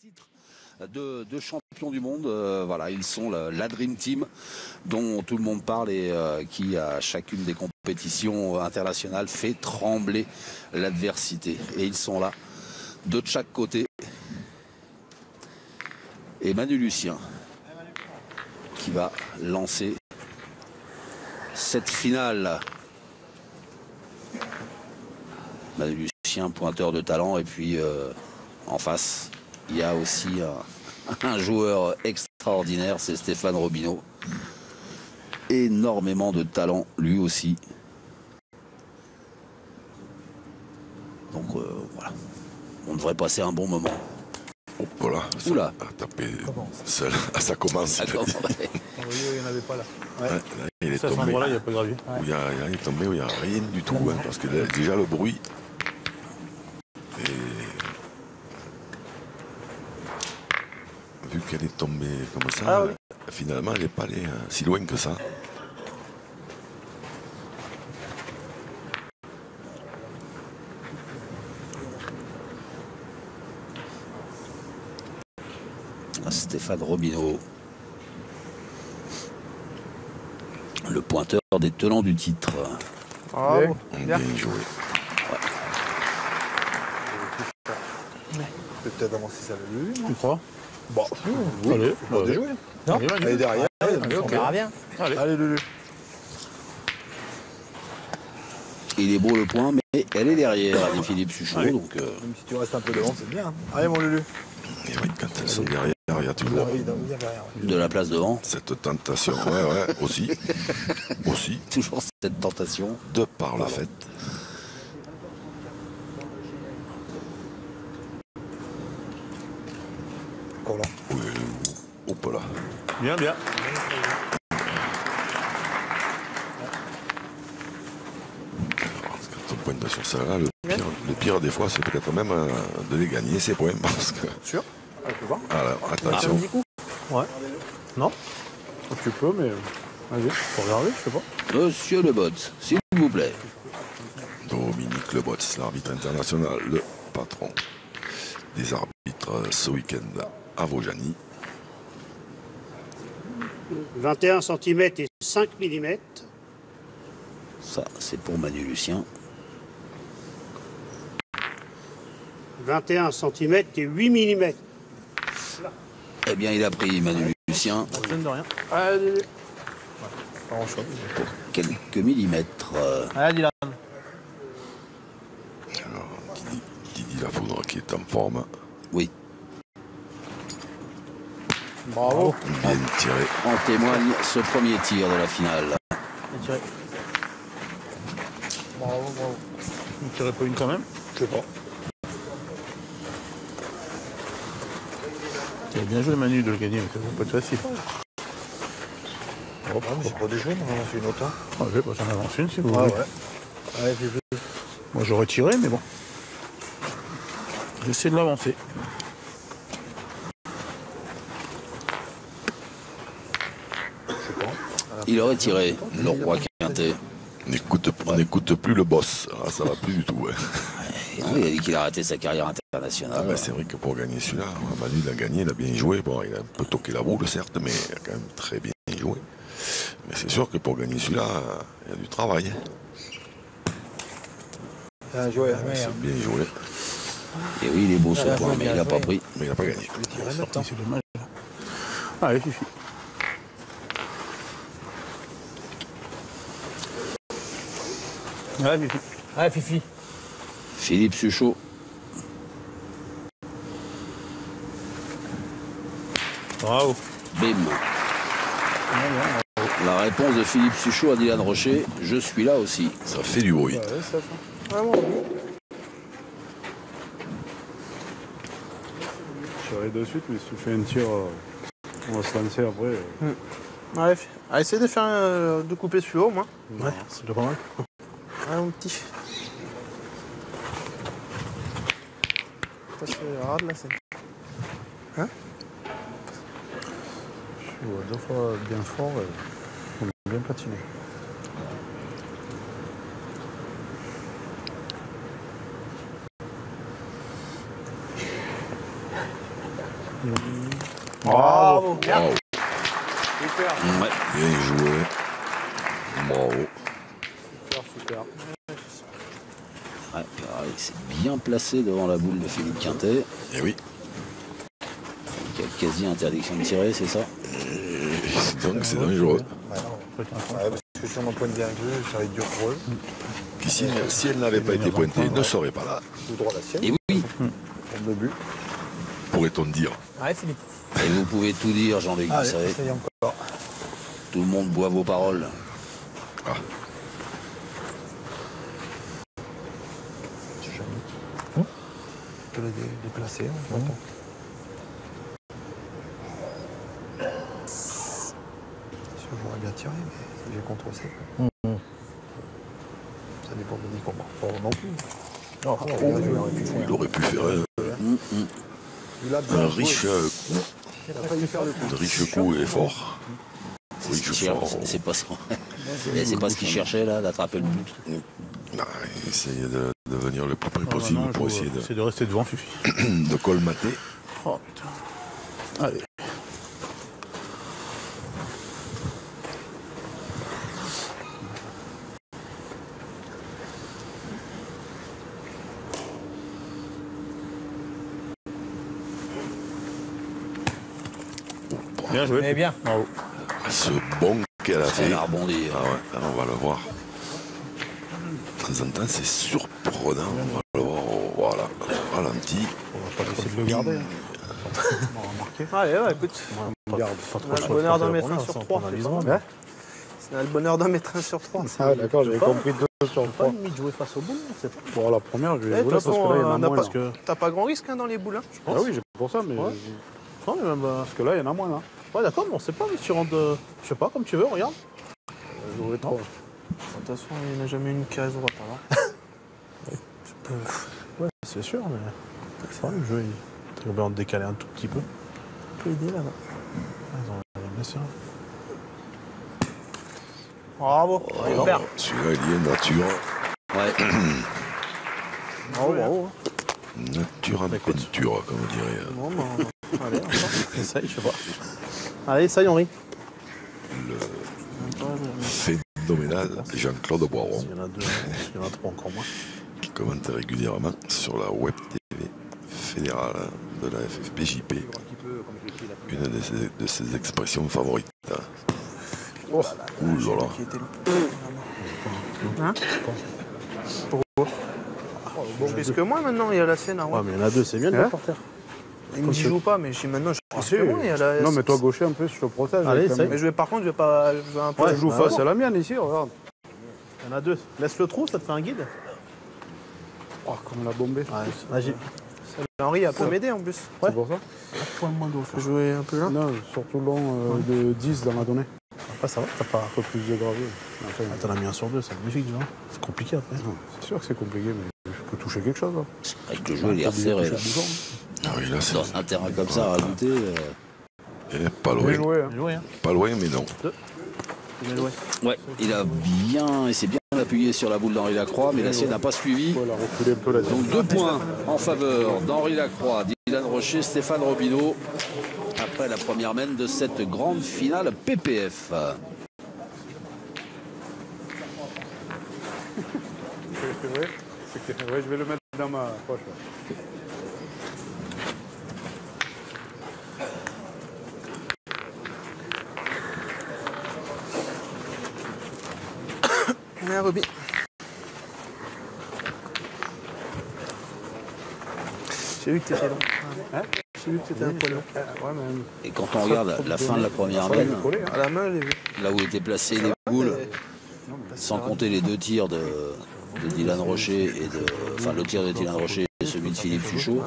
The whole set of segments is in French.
titre de champion du monde. Voilà, ils sont la Dream Team dont tout le monde parle et qui, à chacune des compétitions internationales, fait trembler l'adversité. Et ils sont là, de chaque côté. Et Manu Lucien, qui va lancer cette finale. Manu Lucien, pointeur de talent, et puis en face, il y a aussi un joueur extraordinaire, c'est Stéphane Robineau. Énormément de talent, lui aussi. Donc voilà, on devrait passer un bon moment. Oh, voilà, oula, à taper seul. Ah, ça commence. Ça commence, ouais. Il n'y en avait pas là. Ouais. Ouais, là, il est ça, tombé. là, il n'y a pas de gravier. Ouais. Il est tombé où il n'y a rien du tout. Hein, parce que là, déjà le bruit. Et vu qu'elle est tombée comme ça, oui. Finalement, elle n'est pas allée si loin que ça. Stéphane Robineau, le pointeur des tenants du titre. Ah, bien joué. Ouais. Peut-être avancer ça le lui. Tu crois? Bon, oui. Allez, allez. Jouer. Non, allez derrière. Allez, on verra bien. Allez, Lulu. Il est beau le point, mais elle est derrière, a dit Philippe Suchot. Donc, même si tu restes un peu devant, c'est bien. Allez, mon Lulu. Et oui, quand elles sont derrière, il y a toujours de la place devant. Cette tentation, ouais, aussi. Aussi. Toujours cette tentation. De par la fête. Encore là. Oui, hop là. Bien, bien. Quand on pointe sur celle-là, le pire des fois, c'est peut-être même de les gagner, ces points. Parce que... Sûr? Alors, attention. Ouais. Non? Tu peux, mais... Vas-y, faut regarder, je sais pas. Monsieur Lebot, s'il vous plaît. Dominique Lebot, l'arbitre international, le patron des arbitres ce week-end à Vaujany. 21 cm et 5 mm. Ça, c'est pour Manu Lucien. 21 cm et 8 mm. Eh bien, il a pris Manu Lucien. Ça donne de rien. Allez. Pour quelques millimètres. Allez, Dylan. Alors, qui dit la foudre qui est en forme. Oui. Bravo. Bien tiré. En témoigne ce premier tir de la finale. Bien tiré. Bravo, bravo. Il ne tirait pas une quand même? Je sais pas. Tu as bien joué Manu de le gagner, mais ça va pas être facile. Oh, c'est pas des jeunes, on en fait une autre. Ah, je vais pas j'en avance une si vous voulez. Ouais. Allez, fais plus. Moi j'aurais tiré, mais bon. J'essaie de l'avancer. Il aurait tiré le roi quintet. N'écoute plus le boss. Ah, ça va plus du tout. Ouais. Il a dit qu'il a arrêté sa carrière internationale. Ah, c'est vrai que pour gagner celui-là, Manu l'a gagné, il a bien joué. Bon, il a un peu toqué la boule, certes, mais il a quand même très bien joué. Mais c'est sûr que pour gagner celui-là, il y a du travail. Bien joué. C'est bien joué. Et oui, il est beau ce point, mais il n'a pas pris. Mais il n'a pas gagné. C'est dommage. Allez, Fifi. Allez, Fifi. Allez, Fifi. Philippe Suchot. Bravo. Bim. La réponse de Philippe Suchot à Dylan Rocher, je suis là aussi. Ça fait du bruit. Ouais, ça fait. Vraiment. Je tirerai de suite, mais si tu fais un tir, on va se lancer après. Allez, essaye de faire de couper celui-là au moins. Ouais, c'est déjà pas mal. Allez, mon petit. Ça c'est rare là, c'est. Hein? Je vois deux fois bien fort et on a bien patiné. Bravo. Bravo. Super, Ouais. Bien joué. Bravo. super. Ouais, pareil, c'est bien placé devant la boule de Philippe Quintet, Et oui. qui a quasi interdiction de tirer, c'est ça? Donc c'est dangereux. Parce que sur mon point de virgule, ça va être dur pour eux. Si elle n'avait pas été pointée, elle ne serait pas là. Tout droit la sienne. Et oui, Pour le but. Pourrait-on dire. Ouais, Philippe. et vous pouvez tout dire, Jean-Luc, vous Allez, savez, ça y est encore. tout le monde boit vos paroles. Ah, Tu peux le déplacer. Hein, attends. Je voudrais bien tirer, mais j'ai contre 7. Ça dépend de Nico. Pas non plus. Non, il aurait pu faire un riche coup et fort. Riche fort. C'est pas ça. C'est pas ce qu'il cherchait là, d'attraper le but. Bah, essayer de venir le plus près possible pour essayer C'est de rester devant, Fufi. de colmater. Oh putain. Allez. Bien joué. Mais bien. Bravo. Ce bon qu'elle a fait. Elle a rebondi. Ah ouais, on va le voir. De temps en temps, c'est surprenant. On va le voir, voilà, ralenti. On va pas essayer de le garder. Hein. On va remarquer. Allez, ouais, écoute. Pas trop On a le bonheur d'en mettre un sur 3. C'est le bonheur d'en mettre un sur 3. Ah d'accord, j'avais compris 2 sur Pas 3. limite jouer face au boule, c'est pas. Pour la première, je vais De jouer toute là parce que façon, là, il y en a on a moins. pas- Parce que... T'as pas grand risque hein, dans les boules, hein, je pense. Ah oui, j'ai pour ça, mais... Ouais. Non, mais même, Parce que là, il y en a moins, là. ouais, d'accord, mais on sait pas, mais tu rentres, je sais pas, comme tu veux, regarde. Jouer trop. De toute façon, il n'y en a jamais une qui reste droite, alors. Ouais, c'est sûr, mais... C'est vrai, le jeu, il est bien de décaler un tout petit peu. On peut aider là-bas. Ils ont bien sûr. Bravo. Super. Celui-là, il y est nature. Ouais. Bravo, bravo. Nature en peinture, comme on dirait. Bon, bah, allez, encore. Essaye, je sais pas. Allez, essaye, Henri. Phénoménal Jean-Claude Boiron, Il y en a 2, il y en a 3 encore moins. qui commente régulièrement sur la web TV fédérale de la FFPJP. Une de ses expressions favorites. Oh. Ouh là là. Qui était le hein? Pourquoi Plus que moi maintenant, il y a la scène à Ouais, droite. mais il y en a 2, c'est bien de Hein le porter. Il me dit joue pas, mais je dis maintenant, je suis plus que moi. Il y a la... Non, mais toi, gaucher un peu, je te protège. Allez, quand essaye. même. Mais je vais, par contre, je vais pas. Je vais un peu. Ouais, je joue face à la mienne ici, regarde. Il y en a 2. Laisse le trou, ça te fait un guide. Oh, comme la bombée. Vas-y. Henri, elle peut m'aider en plus. C'est pour ça Point moins d'eau. Je peux jouer un peu là. Non, surtout long de 10 dans la donnée. Après, ça va, t'as pas. Un peu plus de gravier. Enfin, T'en as mis un sur 2, c'est magnifique, genre. C'est compliqué après. non, c'est sûr que c'est compliqué, mais je peux toucher quelque chose, là. Avec le jeu, il est resserré là. Ah oui, là, c'est Dans un terrain comme ça, à rajouter. pas Bien loin. joué, hein. Bien joué, hein. Pas loin, mais non. Bien joué. Ouais, il a bien. Il s'est bien appuyé sur la boule d'Henri Lacroix, mais la sienne n'a pas suivi. Voilà, reculer un peu là-dessus. Donc 2 points en faveur d'Henri Lacroix, Dylan Rocher, Stéphane Robineau. Après la première mène de cette grande finale PPF. C'est vrai, ouais, je vais le mettre dans ma poche. Là. Allez, Roby. J'ai vu que t'étais long. Hein J'ai vu que t'étais un poil long. Ouais, mais... Et quand on regarde la fin de la première mène, À la main, j'ai vu. là où étaient placées les boules, sans compter les 2 tirs de Dylan Rocher et enfin le tir de Dylan Rocher et celui de Philippe Suchot.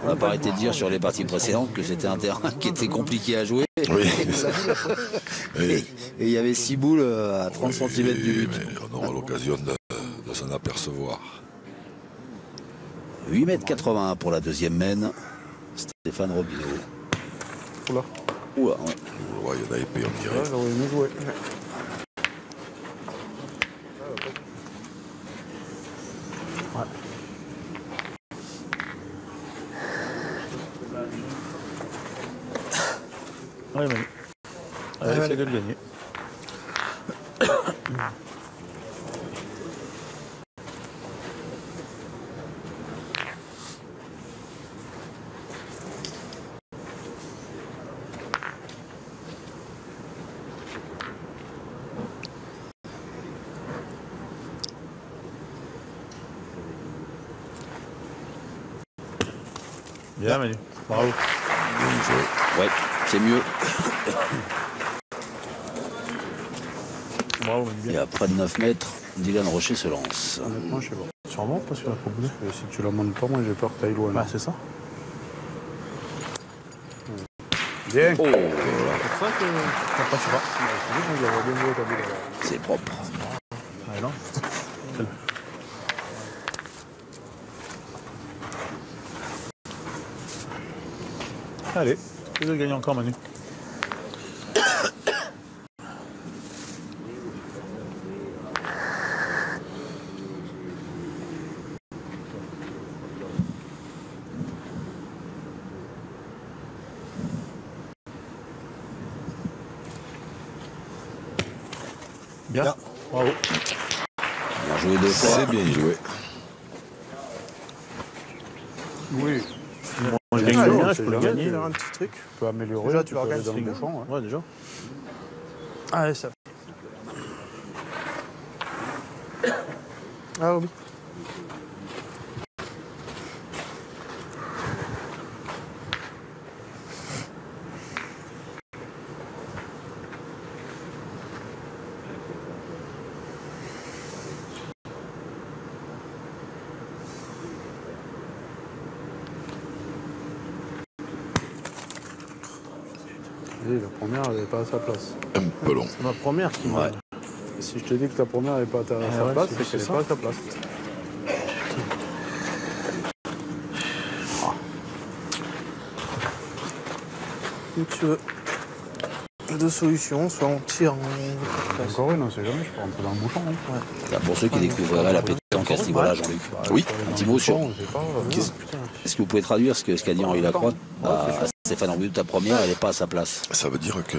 On n'a pas arrêté de dire sur les parties précédentes que c'était un terrain qui était compliqué à jouer. Oui. Et il y avait 6 boules à 30 cm du but. On aura l'occasion de s'en apercevoir. 8,81 m pour la deuxième mène. Stéphane Robineau. Oula. Oula, ouais. Ouais, il y en a épais, on dirait. Ouais, j'aurais aimé jouer. Allez, Manu. Allez, essaye de le gagner. Bien, Manu. Bravo. Bien joué. Ouais, c'est mieux. Bravo, Manu. Et Bien. à près de 9 mètres, Dylan Rocher se lance. Honnêtement, je sais pas. Sûrement parce qu'il a proposé. Et si tu la montes pas, moi j'ai peur que t'ailles loin. Bah, c'est ça. Bien. Oh, C'est pour ça que. Après, tu vas. Je l'avais bien joué, t'as vu là. c'est propre. Ah, non. Allez, essaye de gagner encore, Manu. Bien. Bravo. Bien joué 2 fois. C'est bien joué. Oui. Moi, je gagne Allez, bien, on je sait peux le jamais, gagner. tu Là. Un petit truc. Tu peux améliorer. Déjà, tu vas peux aller gagner dans le ce bouchon. Ouais, déjà. Allez, ça. Ah oui. Et la première, elle n'est pas à sa place. Un peu long. C'est ma première qui Ouais. Si je te dis que ta première n'est pas à sa ouais, place, c'est c'est qu'elle n'est ça. pas à sa place. Donc tu veux. Deux solutions, soit on tire en. Encore une, on sait jamais, je peux rentrer dans le bouchon. Hein. Là, pour ceux qui découvriraient la pétanque à ce niveau-là, Jean-Luc. Oui. Un petit mot sur. On sait pas. Est-ce que vous pouvez traduire ce qu'a dit Henri Lacroix à Stéphane Robineau? Ta première, elle n'est pas à sa place. Ça veut dire que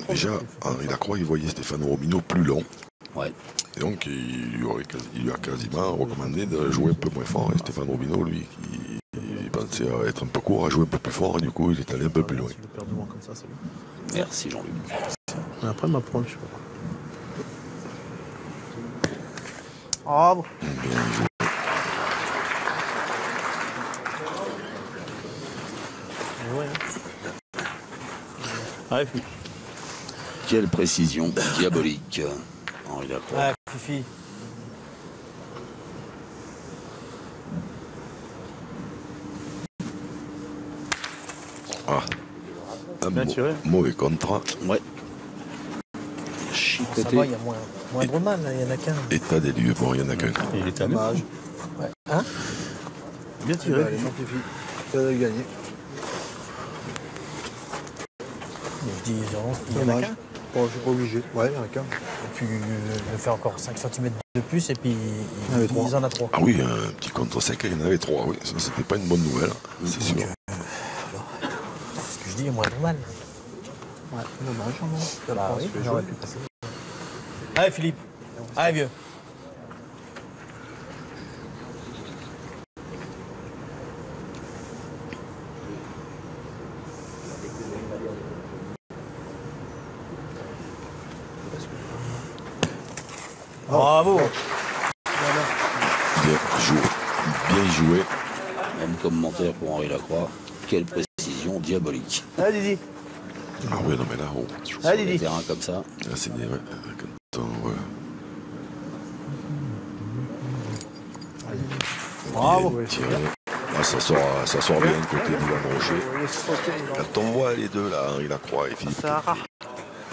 déjà, Henri Lacroix, il voyait Stéphane Robineau plus long. Ouais. Et donc, il lui a quasiment recommandé de jouer un peu moins fort. Et Stéphane Robineau, lui, il pensait à être un peu court, à jouer un peu plus fort. Et du coup, il est allé un peu plus loin. Si je perds de moins comme ça, c'est bon. Merci Jean-Luc. Mais après, ma première, je sais pas. Ah bon. Bien joué. Allez, Fifi. Quelle précision diabolique, Henri Lacroix. Ah, Fifi. Ah. Un Bien tiré. mauvais contrat. Ouais. Ça Chicoté. va, il y a moindre mal, il y en a qu'un. État des lieux. Bon, il n'y en a qu'un. Il est à nous. Ouais. Hein? Bien tiré. Allez, non, Fifi. Tu vas gagner. Je dis, il y en a qu'un. Bon, je suis pas obligé. Ouais, il y en a qu'un. Et puis, je fais encore 5 cm de plus, et puis, en avait trois. ils en a 3. Ah oui, un petit contre sec, il y en avait 3. Oui, ça, c'était pas une bonne nouvelle. C'est sûr. Ce que je dis, il y a moindre mal. Ouais, dommage, non. Bah oui, j'aurais pu passer. Allez, Philippe. Allez, vieux. Bravo. Bien joué. Même commentaire pour Henri Lacroix. Quelle précision diabolique. Allez, Didi. Ah oui, non, mais là, oh, Sur Allez, des Didi. terrains comme ça. là, c'est des. Quand on, Bravo. bien tiré. Là, ça sort bien côté Dylan Rocher. Quand on voit les deux, là, Henri Lacroix et Philippe, Sarah.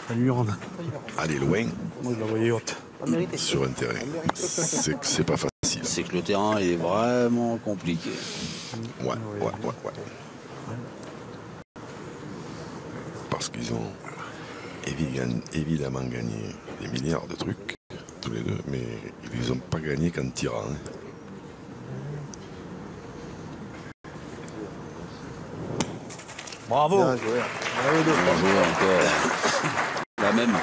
La Lurne. aller loin Moi, je la voyais haute. sur un terrain, c'est pas facile. C'est que le terrain est vraiment compliqué. Ouais. Parce qu'ils ont évidemment gagné des milliards de trucs, tous les deux, mais ils les ont pas gagnés qu'en tirant. Hein. Bravo. Bien joué. Bien joué encore. La même.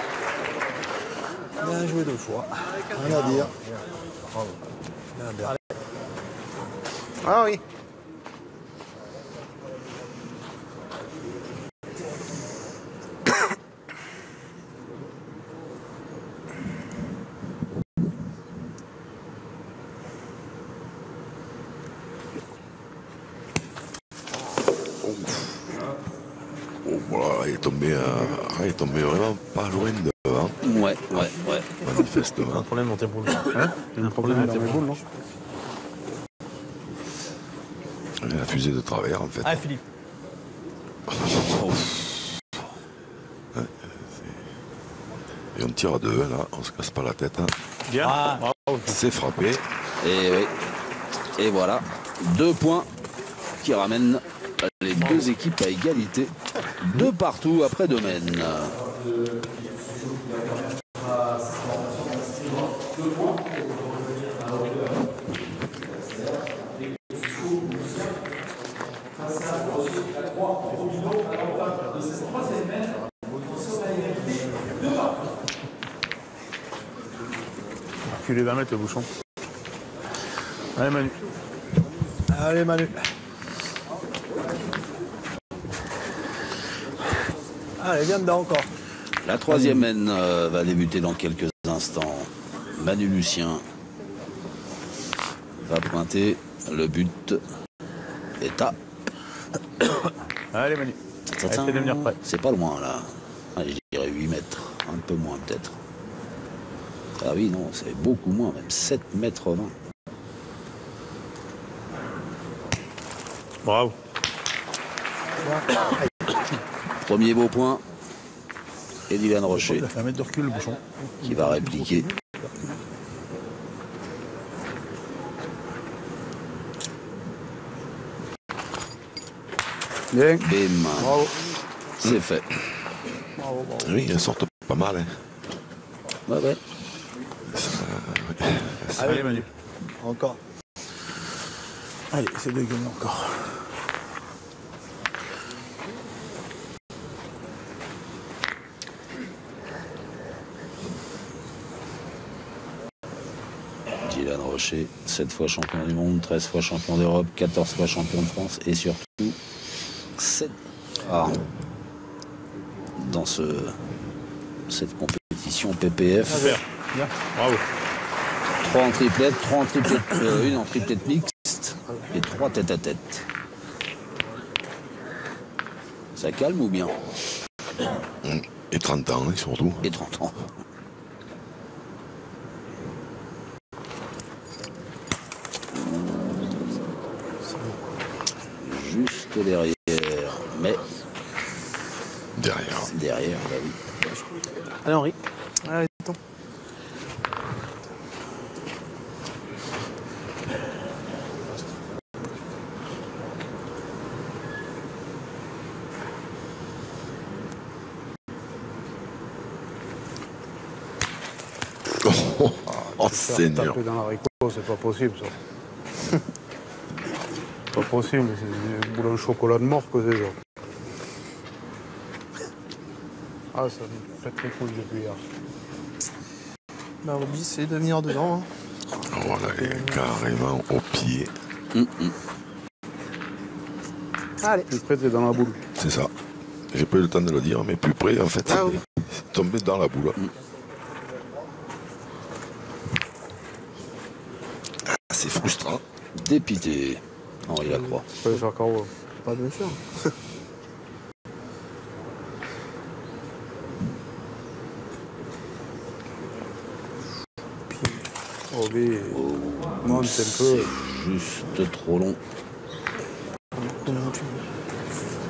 Bien joué 2 fois. Rien à dire. Bravo. Bien. Ah oui. Oh, voilà, il est tombé vraiment pas loin devant, Ouais. manifestement. Un problème dans tes boules. Hein? Il y a un problème dans tes boules, non? Il a fusé de travers, en fait. Ah, Philippe. Et on tire à 2, là, on se casse pas la tête. Hein. Bien. Ah, bravo. C'est frappé. Et oui. Et voilà. 2 points qui ramènent les deux équipes à égalité. 2 partout après domaine. Reculez 20 mètres le bouchon. Allez Manu. Allez Manu. Allez, viens dedans encore. La troisième mène va débuter dans quelques instants. Manu Lucien va pointer. Le but est à... Allez Manu. Essaye de venir près. C'est pas loin là. Allez, je dirais 8 mètres. Un peu moins peut-être. Ah oui, non, c'est beaucoup moins, même 7 mètres 20. Bravo. Premier beau point. Et Dylan Rocher Il a fait 1 mètre de recul le bouchon. qui va répliquer. Bien. Bim. Bravo. C'est fait. Oui, ils sortent pas mal. Hein. Ouais. Allez Manu. Encore. Allez, c'est de gagner encore. Dylan Rocher, 7 fois champion du monde, 13 fois champion d'Europe, 14 fois champion de France et surtout 7 dans cette compétition PPF. Bien. Bravo. 3 en triplette, 1 en triplette mixte et 3 tête à tête. Ça calme ou bien? Et 30 ans, hein, surtout. Et 30 ans. Juste derrière, mais Derrière. bah oui. Allez Henri. Allez, attends. Oh, Seigneur. Taper dans l'haricot, c'est pas possible ça. Pas possible, c'est des boules au chocolat de mort que c'est ça. Ah, ça me fait très cool depuis hier. Bah, Roby, c'est de venir dedans. Hein. Voilà, il est carrément au pied. Allez. Plus près, t'es dans la boule. C'est ça. J'ai pas eu le temps de le dire, mais plus près, en fait, Ah oui. c'est tombé dans la boule. Ah, c'est frustrant. Dépité. Henri Lacroix. Tu peux le faire carreau. Pas de le faire. Roby, monte un peu. Juste trop long.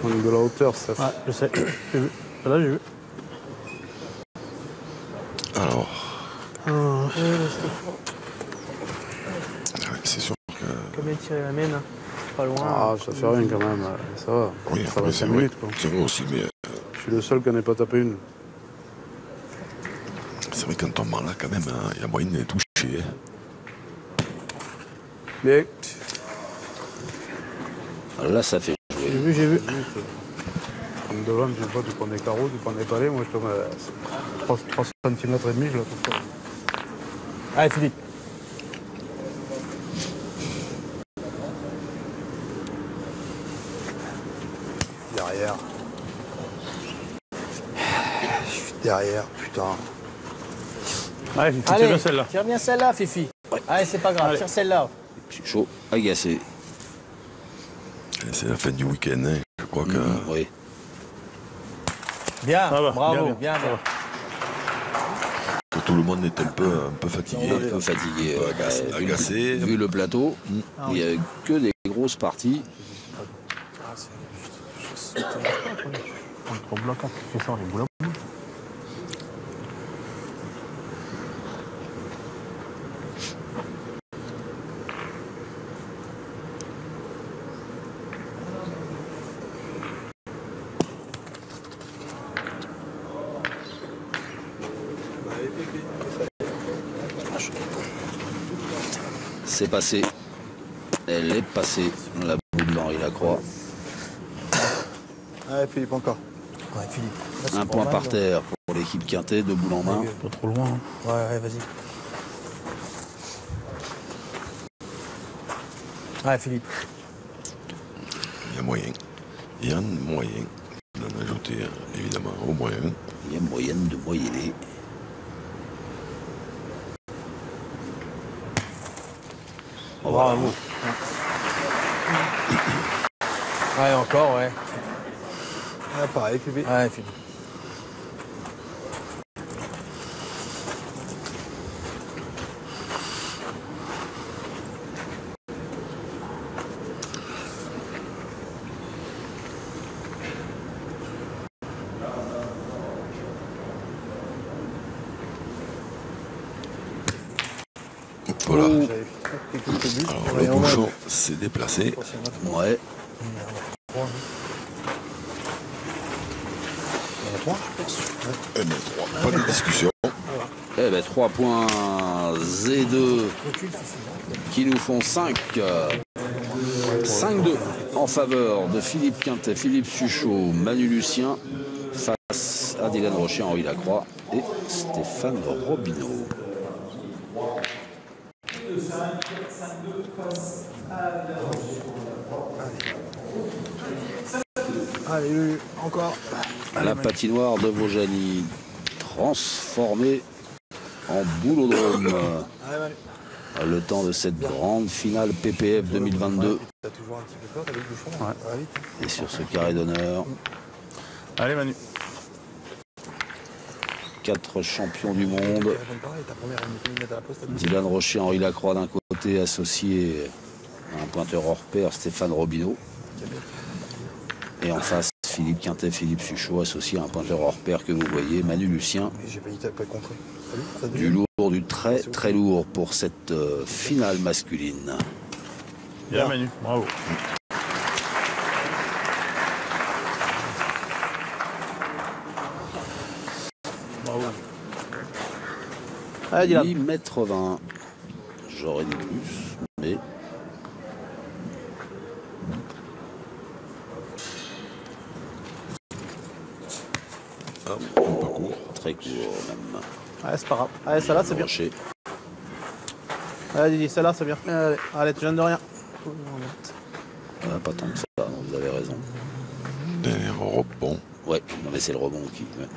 On est de la hauteur, ça fait. Ouais, je sais. J'ai vu. Là, j'ai vu. Alors. C'est sûr que. Combien tirer la mène? Pas loin. Ah, ça fait rien quand même. Ça va. Oui, Ça va c'est 5 vrai. minutes, quoi. C'est vrai aussi, mais Je suis le seul qui n'en ait pas tapé une. c'est vrai qu'en tombant là, quand même, hein, il y a moyen de les toucher. Hein. Bien. Là, ça fait jouer. J'ai vu. Comme devant, je sais pas, tu prends des carreaux, tu prends des palais, moi je te mets 3 cm et demi, je la trouve pas. Allez, Philippe. Derrière. Je suis derrière, putain. Allez, Fifi, tire Allez, bien celle-là. tire bien celle-là, Fifi. Allez, c'est pas grave, Allez. tire celle-là. Chaud, agacé. C'est la fin du week-end, hein. Je crois que... Oui. Bien, Ça va, bravo, bien. bien. que tout le monde est un peu fatigué. Un peu fatigué. Un peu agacé. Agacé. Vu le plateau, il n'y a que des grosses parties. Trop bloquant, tu fais ça, les boulots. C'est passé. Elle est passée. La boule d'Henri Lacroix. Allez, Philippe, encore. Ouais, Philippe. Là, c'est Un pas point mal, par là. terre pour l'équipe Quintet, 2 boules en main. Pas trop loin. Hein. Ouais, vas-y. Allez, Philippe. Il y a moyen. Il y a un moyen d'en ajouter, évidemment, au moins un. Il y a moyenne de moyenner. Bravo. Ouais, encore, ouais. Ah, pareil, Philippe. Ouais, Philippe. Voilà. J'avais fait quelques buts. Alors le bouchon s'est déplacé. Ouais. Eh bien, 3, pas de discussion. Eh ben 3 points Z2 qui nous font 5. 5-2 en faveur de Philippe Quintet, Philippe Suchot, Manu Lucien face à Dylan Rocher, Henri Lacroix et Stéphane Robineau. Allez, Lulu, encore. La patinoire de Vaujany transformée en boulodrome. Allez, Manu. Le temps de cette grande finale PPF 2022. T'as toujours un petit peu peur, t'as le bouchon. Ouais. Ah, vite. Et sur ce carré d'honneur, Allez, Manu. 4 champions du monde. Pareil, ta première minute à la poste. Dylan Rocher, Henri Lacroix d'un côté, associé à un pointeur hors pair, Stéphane Robineau. Et en face, Philippe Quintet, Philippe Suchot, associé à un pointeur hors pair que vous voyez, Manu Lucien. J'ai failli taper contre. Salut, Du lourd, du très très lourd pour cette finale masculine. Bien, Manu. Bravo. Bravo. Allez, Dylan. 8 mètres 20. J'aurais dit plus, mais Ah, un peu court. très court même. Allez, c'est pas grave. Allez, celle-là, c'est bien. Rocher. Allez, Didi, celle-là, c'est bien. Allez, tu gênes de rien. Pas tant que ça, non, vous avez raison. Dernier rebond. Ouais, non mais c'est le rebond qui. Ouais.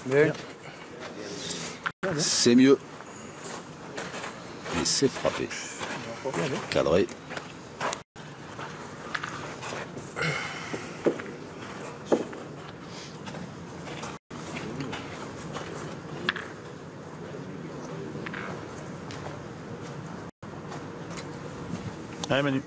Bien. C'est mieux. Et c'est frappé. Cadré. Allez, Manu.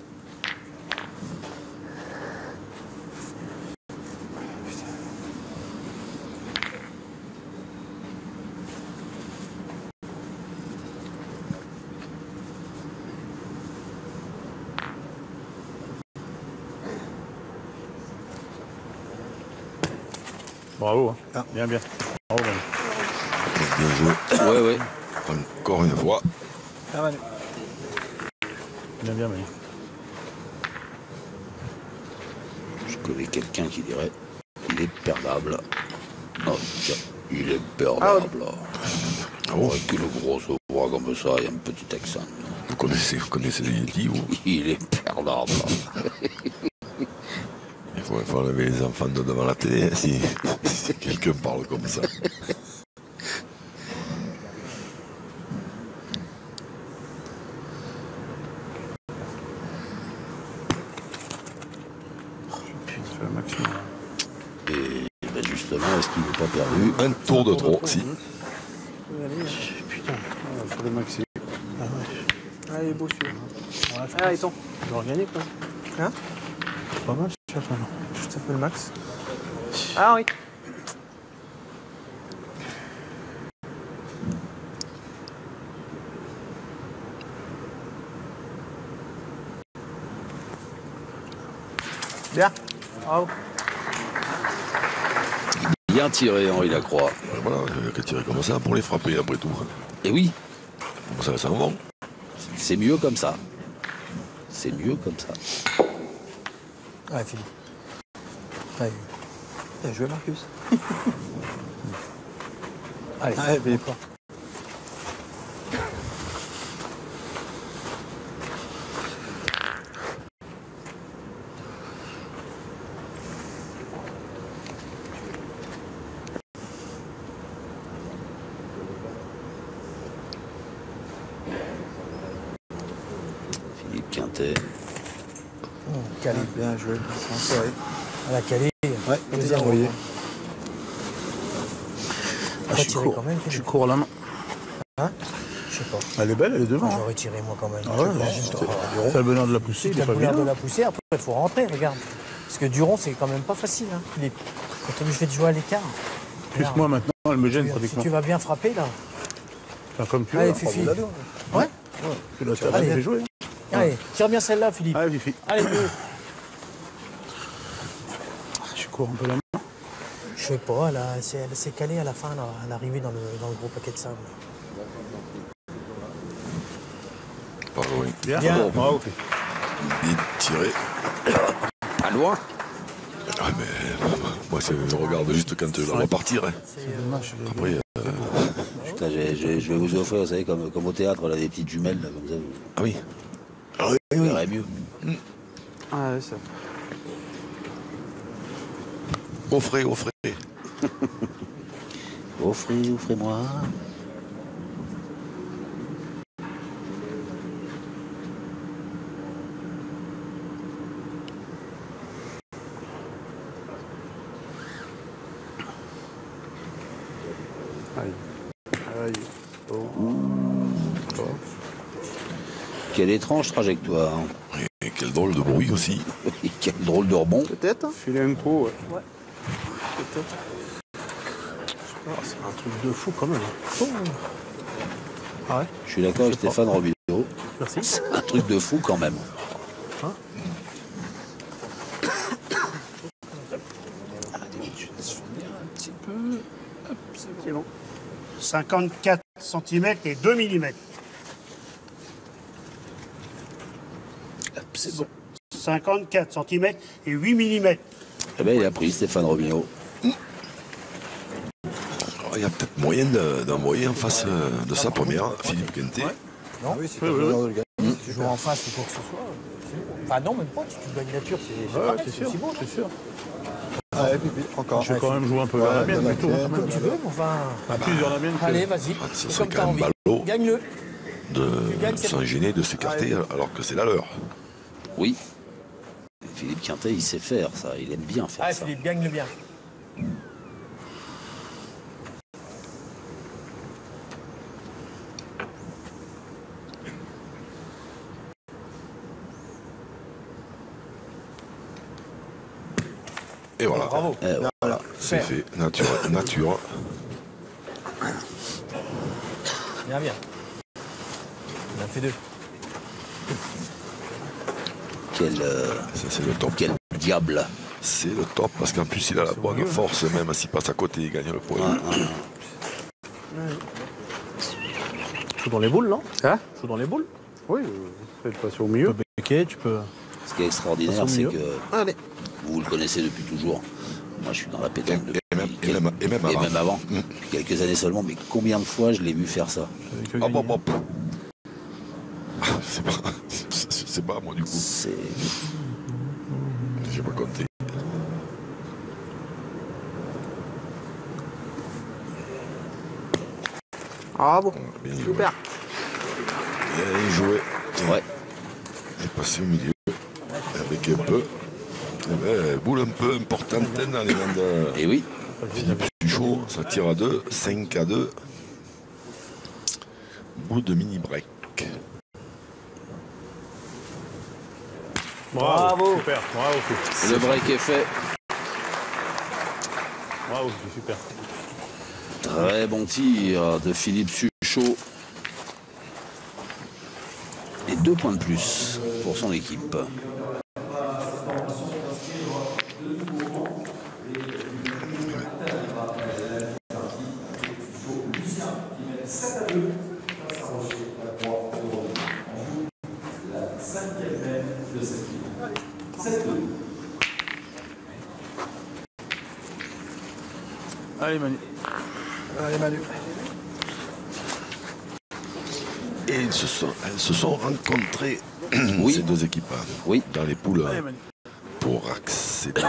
Bravo. Hein. Bien, bien. Bravo, Manu. Bien joué. Ouais, ouais. Encore une fois. Ah, Manu. Bien, bien, Manu. connais quelqu'un qui dirait il est perdable. Oh, tiens, il est perdable. Ah bon? Avec une grosse voix comme ça et un petit accent. Vous connaissez les Yeti, vous? Il est perdable. Il faut enlever les enfants de devant la télé hein, si quelqu'un parle comme ça. C'est le maximum. Et ben justement, est-ce qu'il n'est pas perdu? Un tour de trop, si. Putain, il faut le maxi. Ah, il est beau celui-là. Ah, Iton, je vais regagner quoi. Hein? C'est pas mal, je cherche maintenant. Juste un peu le max. Ah oui. Bien. Bravo. Bien tiré, Henri Lacroix. Voilà, il n'y a qu'à tirer comme ça pour les frapper après tout. Et oui, Ça en va. c'est mieux comme ça. C'est mieux comme ça. Ouais, Philippe. Ouais. Bien joué, Marcus. Allez, Philippe. Philippe Quintet. Calé. Bien joué. C'est vrai. À la calée. Ouais, Vas-y, envoyé. Pas tiré quand même, Je Philippe. cours la main. Hein? Je sais pas. Elle est belle, elle est devant. Moi, Hein. j'aurais tiré moi quand même. Ah ouais, c'est le bonheur de la poussée, il est La pas couleur de bien. la poussée, après il faut rentrer, regarde. Parce que Duron, c'est quand même pas facile, hein, Philippe. Quand tu es obligé de jouer à l'écart. Plus moi maintenant, elle me gêne Si pratiquement. tu vas bien frapper là. Enfin, comme tu veux. Allez, hein. Fifi. Ouais. Tu l'as Allez. fait jouer. Allez, tire bien celle-là, Philippe. Allez, Fifi. Allez, deux. Je cours un peu la main. Je sais pas, elle s'est calée à la fin, là, à l'arrivée dans le gros paquet de sable. Pas loin. Bien. Bien. Bravo, Fifi. Bien tiré. Pas loin. Ouais, mais moi, je regarde juste quand je la vois partir. Hein. Après, Putain, je vais vous offrir, vous savez, comme au théâtre, là, des petites jumelles, là, comme ça. ah oui. Vous verrez mieux. Ah ouais, ça. Offrez. Offrez-moi. Aïe. Oh. Quelle étrange trajectoire. Hein. Et quel drôle de bruit aussi. Quel drôle de rebond. Peut-être hein. Filer un coup, ouais. Peut-être. Oh, c'est un truc de fou quand même. Oh. Ah ouais. Je suis d'accord avec Stéphane Robineau. Merci. C'est un truc de fou quand même. Hein? 54 cm et 2 mm. C'est bon. 54 cm et 8 mm. Eh ben, il a pris Stéphane Robineau. Il y a peut-être moyen d'envoyer en face de sa première, Philippe Quintet. Non, Oui, c'est pas le de gagner. tu joues en face ou quoi que ce soit. c'est bon. Enfin, non, même pas, si tu gagnes nature, c'est Ouais, pareil, c'est c'est sûr, aussi beau. c'est sûr. Allez, Pipi, encore. Je vais quand même jouer un peu vers la mienne, Ouais, plutôt. ouais, quand même. Comme tu veux, mais enfin. Plus vers la mienne que... Allez, vas-y. Ce C'est serait comme quand t'as même envie. ballot Gagne-le. de s'en gêner, de s'écarter, alors que c'est la leur. Oui. Philippe Quintet, il sait faire ça. Il aime bien faire Allez, ça. Philippe, gagne-le bien. Et voilà, Bravo. Eh, voilà. c'est fait. Nature. Bien, bien. On a fait deux. Ça, c'est le top. Quel diable. C'est le top, parce qu'en plus, il a la bonne force, même s'il passe à côté, il gagne le point. Je joue dans les boules, non? Hein? Je joue dans les boules? Oui, tu peux passer au milieu. Tu peux becquer, tu peux... Ce qui est extraordinaire, Passe au c'est milieu. que Allez. Vous le connaissez depuis toujours. Moi, je suis dans la pétanque depuis Et même avant. Depuis quelques années seulement. Mais combien de fois je l'ai vu faire ça? Hop, hop, hop. C'est pas moi du coup. C'est... J'ai pas compté. Ah bon, Bien joué. super. Bien joué. Ouais. J'ai passé au milieu avec un peu. Boule un peu importante dans les mains de Et oui. Philippe Suchot. Ça tire à 2, 5 à 2. Boule de mini break. Bravo. Super. Bravo, Philippe. Le break est fait. Bravo, c'est super. Très bon tir de Philippe Suchot. Et 2 points de plus pour son équipe. Allez, Manu. Allez, Manu. Et elles se sont rencontrées, Oui. ces deux équipes, Oui. dans les poules Allez, Manu. pour accéder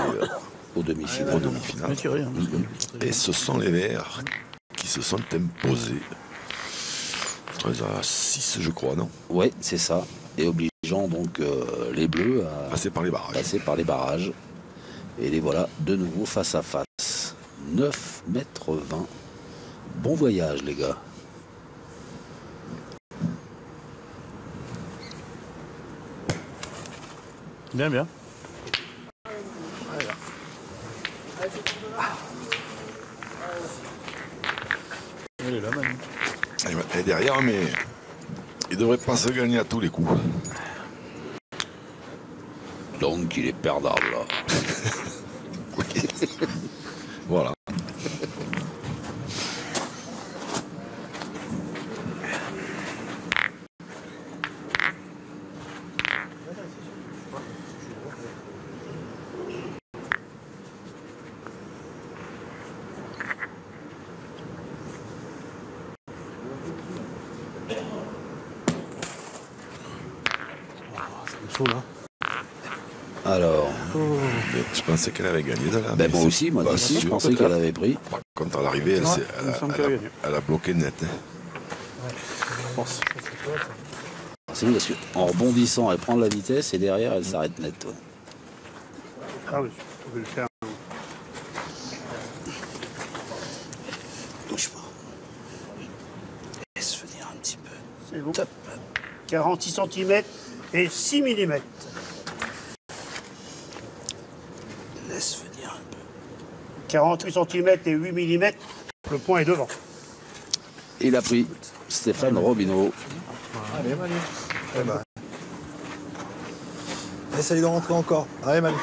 Au demi-finale. aux demi-finales. Mais tirez, hein, parce que- Et ce sont les Verts qui se sont imposés. 13 à 6, je crois, non? Oui, c'est ça. Et obligeant donc les Bleus à Passé par les barrages. passer par les barrages. Et les voilà de nouveau face à face. 9 mètres 20. Bon voyage, les gars. Bien, bien. Elle est là, Manu. Elle est derrière, mais il devrait pas se gagner à tous les coups. Donc il est perdable là. Voilà. Le saut, là. Alors, Je pensais qu'elle avait gagné de là. ben mais moi c'est aussi, moi pas aussi, je sûr. pensais qu'elle avait pris. Par contre, à l'arrivée, elle, Ouais, s'est- il me semble qu'elle a gagné. elle a bloqué net. Hein. Je pense. C'est bien parce qu'en rebondissant, elle prend de la vitesse et derrière, elle s'arrête net. Ouais. Ah oui, je vais le faire. Touche pas. Laisse venir un petit peu. C'est bon. Top. 46 cm et 6 mm. Laisse venir un peu. 48 cm et 8 mm. Le point est devant. Il a pris Stéphane Robineau. Allez, Manu. Eh ben. Essaye de rentrer encore. Allez, Manu.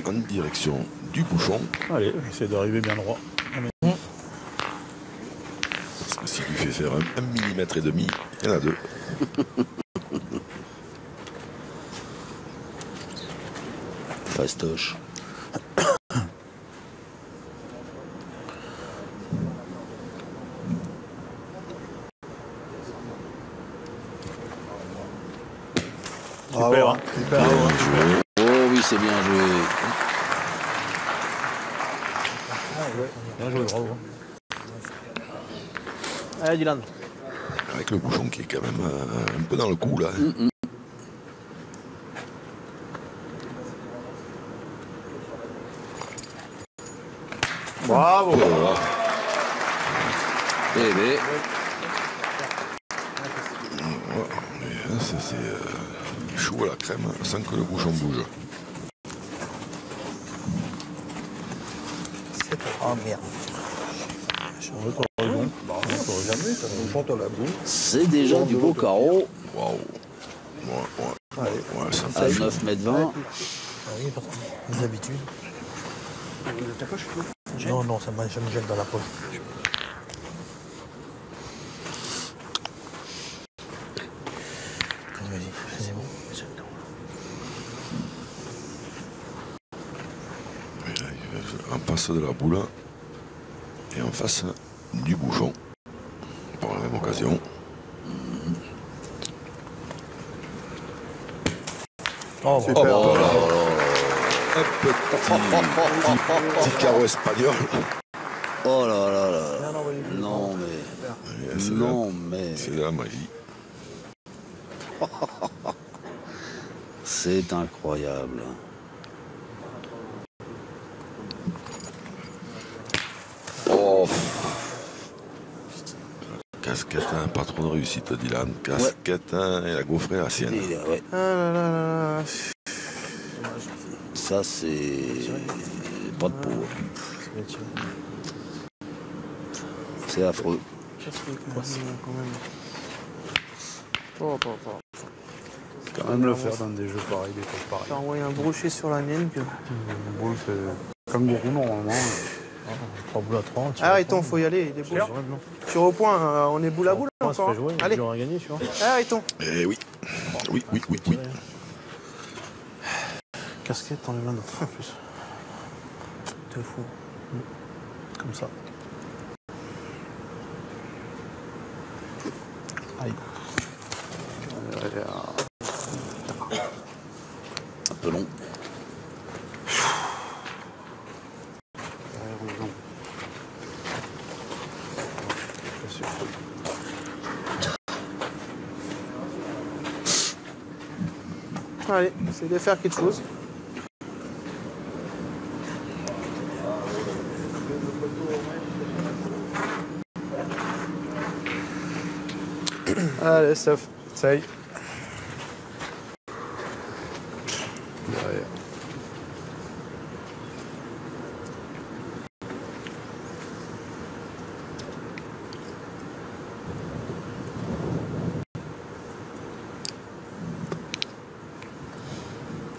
En direction du bouchon. Allez, essaie d'arriver bien droit. Parce que s'il lui fait faire 1 millimètre et demi, il y en a 2. Fastoche. Super, hein. Super. Oh oui, c'est bien joué. Bien joué, bravo. Allez, Dylan. Avec le bouchon qui est quand même un peu dans le coup là. Bravo. Oh, Eh ben, c'est chaud à la crème sans que le bouchon bouge. Oh merde. Ouais, t'aurais raison. T'aurais jamais, t'as le bouchon, t'as la boue. c'est déjà du beau carreau Waouh. Ouais, ça me à fait chaud. 9 mètres 20. Ah oui, parce que d'habitude. Non, non, ça me gèle dans la poche. Vas-y, c'est bon. face de la boule et en face du bouchon. Pour la même occasion. Oh, Super. Oh là là. Un petit carreau espagnol. Oh là là là. Non, non, oui. Non mais. C'est Non mais. C'est de la magie. C'est incroyable. Oh. Casquette, hein, pas trop de réussite, Dylan. Casquette, hein, et la gaufrée, la sienne. Ouais. Ah là là là. Ça c'est. Pas de peau. C'est affreux. Quand même le faire dans des jeux pareils, des trucs J'ai pareils. envoyé un brochet sur la mienne. Que... Le boule, c'est kangourou normalement. 3 boules à 3. Arrêtons, faut y aller. Il est beau. Sur au point, on est boule à boule On se encore. fait jouer, Allez, il aura gagné, tu vois. arrêtons. Eh oui. Oui, oui, oui, oui. Casquette dans les mains d'autres en plus. T'es fou. Comme ça. Aïe. Un peu long. Allez, essayez de faire quelque chose. Allez, Steph, essaye. Derrière.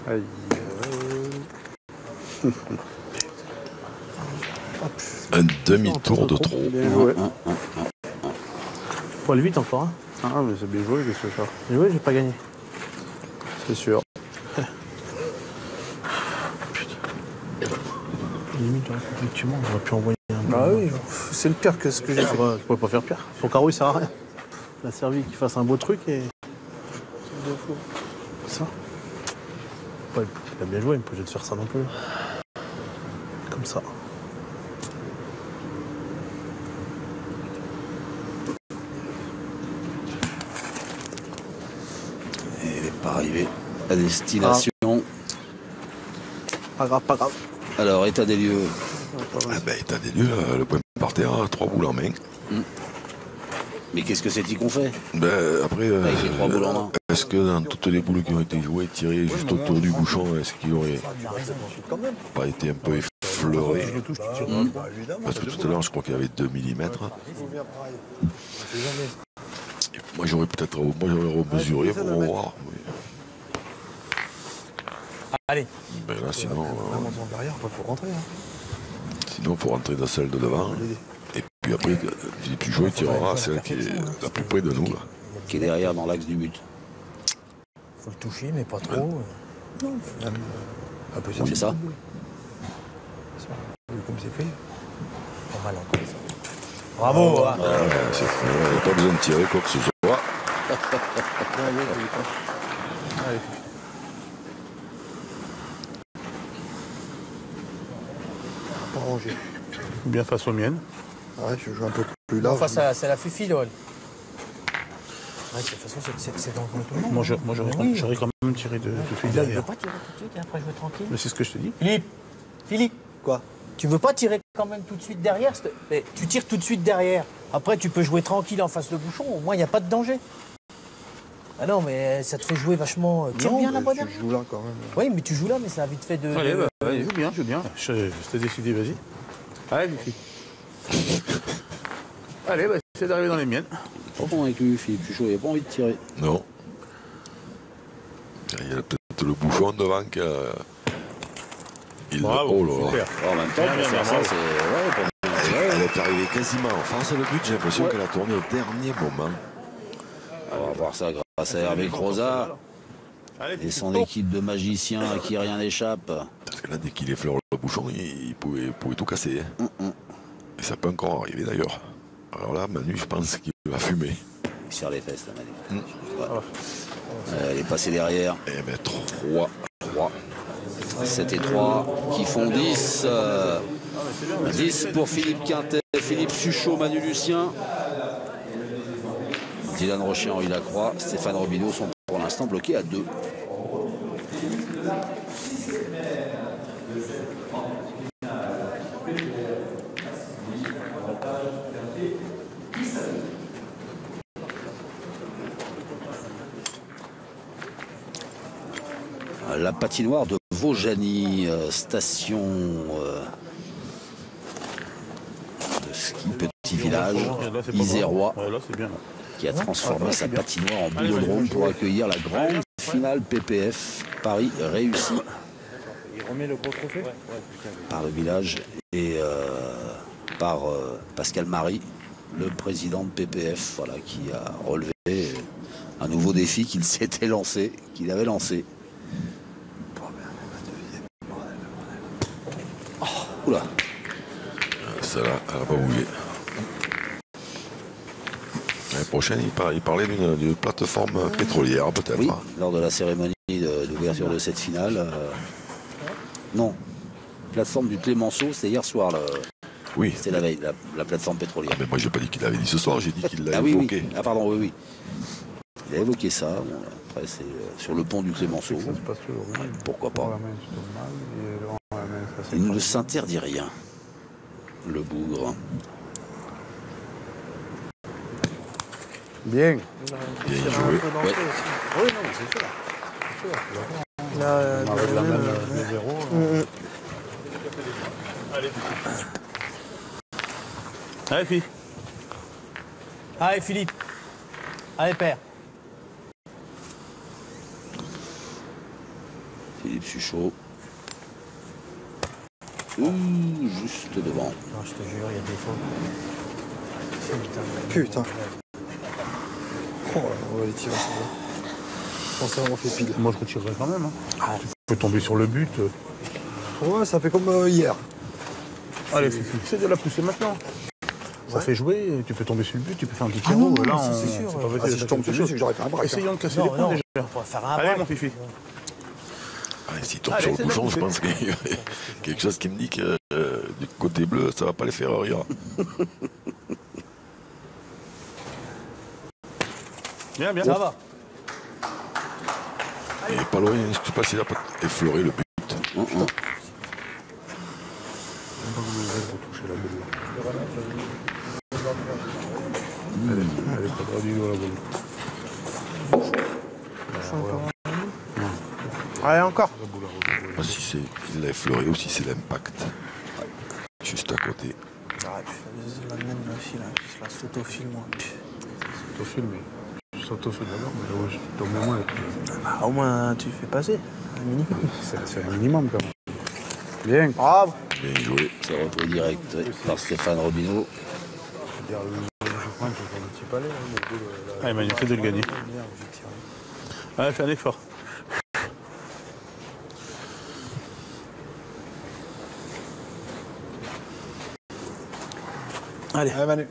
Aïe. Un demi-tour de trop. Bien joué. Faut aller vite encore. Hein. Ah, mais c'est bien joué, qu'est-ce que c'est ça? J'ai joué, j'ai pas gagné. C'est sûr. Limite, effectivement, on aurait pu envoyer un peu. Bah oui, c'est le pire que ce que j'ai fait. Tu pourrais pas faire pire. Son carreau, il sert à rien. Il a servi qu'il fasse un beau truc et. Ça. Ouais, il a bien joué, il peut de faire ça non plus. Comme ça. Et il n'est pas arrivé à destination. Pas grave, pas grave. Alors, état des lieux. Ah ben, état des lieux, le point par terre, 3 boules en main. Mais qu'est-ce que c'est qu'on fait? Ben, après, Avec les 3 boules en main. est-ce que dans toutes les boules qui ont été jouées, tirées juste autour du bouchon, est-ce qu'il aurait pas été un peu effleuré? Parce que tout à l'heure, je crois qu'il y avait 2 mm. Moi, j'aurais peut-être remesuré pour voir. Mais... Allez. Ben là, sinon, derrière, il faut rentrer. sinon, faut rentrer dans celle de devant. Et puis après, les plus joués tirera celle qui est la plus près de nous. Là. Qui est derrière dans l'axe du but. Faut le toucher, mais pas trop. Non, un peu ça. C'est ça? Comme c'est fait. Pas mal encore. Ça. Bravo. Hein. Il n'y a pas besoin de tirer quoi que ce soit. Pas rangé. Bien face aux miennes. Ouais, je joue un peu plus large. Enfin, c'est la fufi, Lol. Ouais, de toute façon, c'est dans le compte tout le monde. Moi, j'aurais quand même tiré de suite Là, il ne derrière. veut pas tirer tout de suite et après jouer tranquille. Mais c'est ce que je te dis. Philippe. Quoi? Tu veux pas tirer quand même tout de suite derrière? Mais tu tires tout de suite derrière. Après, tu peux jouer tranquille en face le bouchon. Au moins, il n'y a pas de danger. Ah non, mais ça te fait jouer vachement. Tire bien la mais boîte je derrière. joue là quand même. Oui, mais tu joues là, mais ça a vite fait de. Allez, joue bien, joue bien. Je t'ai décidé, vas-y. Allez, Luffy. Allez, essaie d'arriver dans les miennes. Pas bon avec lui, Philippe. Je suis chaud, il n'a pas envie de tirer. Non. Il y a peut-être le bouchon devant qui a... Bravo, Oh là là. super. En même temps, pour faire ça, c'est. Ouais, pour... Elle est arrivée quasiment en face le but. J'ai l'impression qu'elle a tourné au dernier moment. On va voir ça grâce à Hervé Croza. et son équipe de magiciens à qui rien n'échappe. Parce que là, dès qu'il effleure le bouchon, il pouvait tout casser. Hein. Et ça peut encore arriver d'ailleurs. Alors là, Manu, je pense qu'il va fumer. Il serre les fesses, là, Manu. Elle est passée derrière. Et bien 3. 7 et 3 qui font 10. 10 pour Philippe Quintet, Philippe Suchot, Manu Lucien. Dylan Rocher, Henri Lacroix, Stéphane Robineau sont pour l'instant bloqués à 2. La patinoire de Vaujany, station de ski Petit Village, Isérois, qui a transformé sa patinoire en boulodrome pour accueillir la grande finale PPF Paris réussie par le village et par Pascal Marie, le président de PPF, voilà, qui a relevé un nouveau défi qu'il s'était lancé, qu'il avait lancé. Oula. Celle-là, elle n'a pas bougé. L'année prochaine, il parlait d'une plateforme pétrolière, peut-être. Oui, lors de la cérémonie d'ouverture de cette finale. Non, plateforme du Clémenceau, c'était hier soir. Oui. C'était la veille, la plateforme pétrolière. Ah, mais moi, j'ai pas dit qu'il l'avait dit ce soir, j'ai dit qu'il l'avait évoqué. Oui. Ah pardon, oui. Il a évoqué ça. Bon, après, c'est sur le pont du Clémenceau. Pourquoi pas. Il ne s'interdit rien, le bougre. Bien. Bien joué. Ouais. Oui, non, c'est sûr. Là, On arrive la même 0. Allez, fille. Allez, Philippe. Allez, père. Philippe Suchot. Juste devant. Non, je te jure, il y a des fois. Putain. Oh, on va les tirer, ça va. Je pense qu'on fait pile. Moi, je retirerais quand même. Hein. Tu peux tomber sur le but. Ouais, ça fait comme hier. Allez, Fifi, c'est de la pousser maintenant. Ça fait jouer, tu peux tomber sur le but, tu peux faire un petit Ah non, tirou. Là, ça, c'est sûr. pas facile Ah, si de je faire tombe quelque dessus, chose. c'est que j'aurais fait un break. Essayons de casser Non, les points non, déjà. on va faire un Allez, break. mon Fifi. S'il tombe sur le bouchon, je pense qu'il y a quelque chose qui me dit que du côté bleu, ça va pas les faire rire. Bien, bien. Ça va. Et pas loin, je sais pas s'il a pas effleuré le but. Elle est pas droit du tout à la boule. Allez, encore. Ah, si c'est, il l'a effleuré ou si c'est l'impact. Juste à côté. Ah, puis la mienne, la fille, là, je la s'autofile, moi. S'autofile, mais je s'autofile d'abord, mais là, je tombe moins. Bah, au moins, tu fais passer, un minimum. C'est un minimum quand même. Bien. Bravo. Bien joué. C'est repris direct par Stéphane Robineau. Allez, Manu, fais de le gagner. Allez, fais un effort. Allez. Allez, Manu.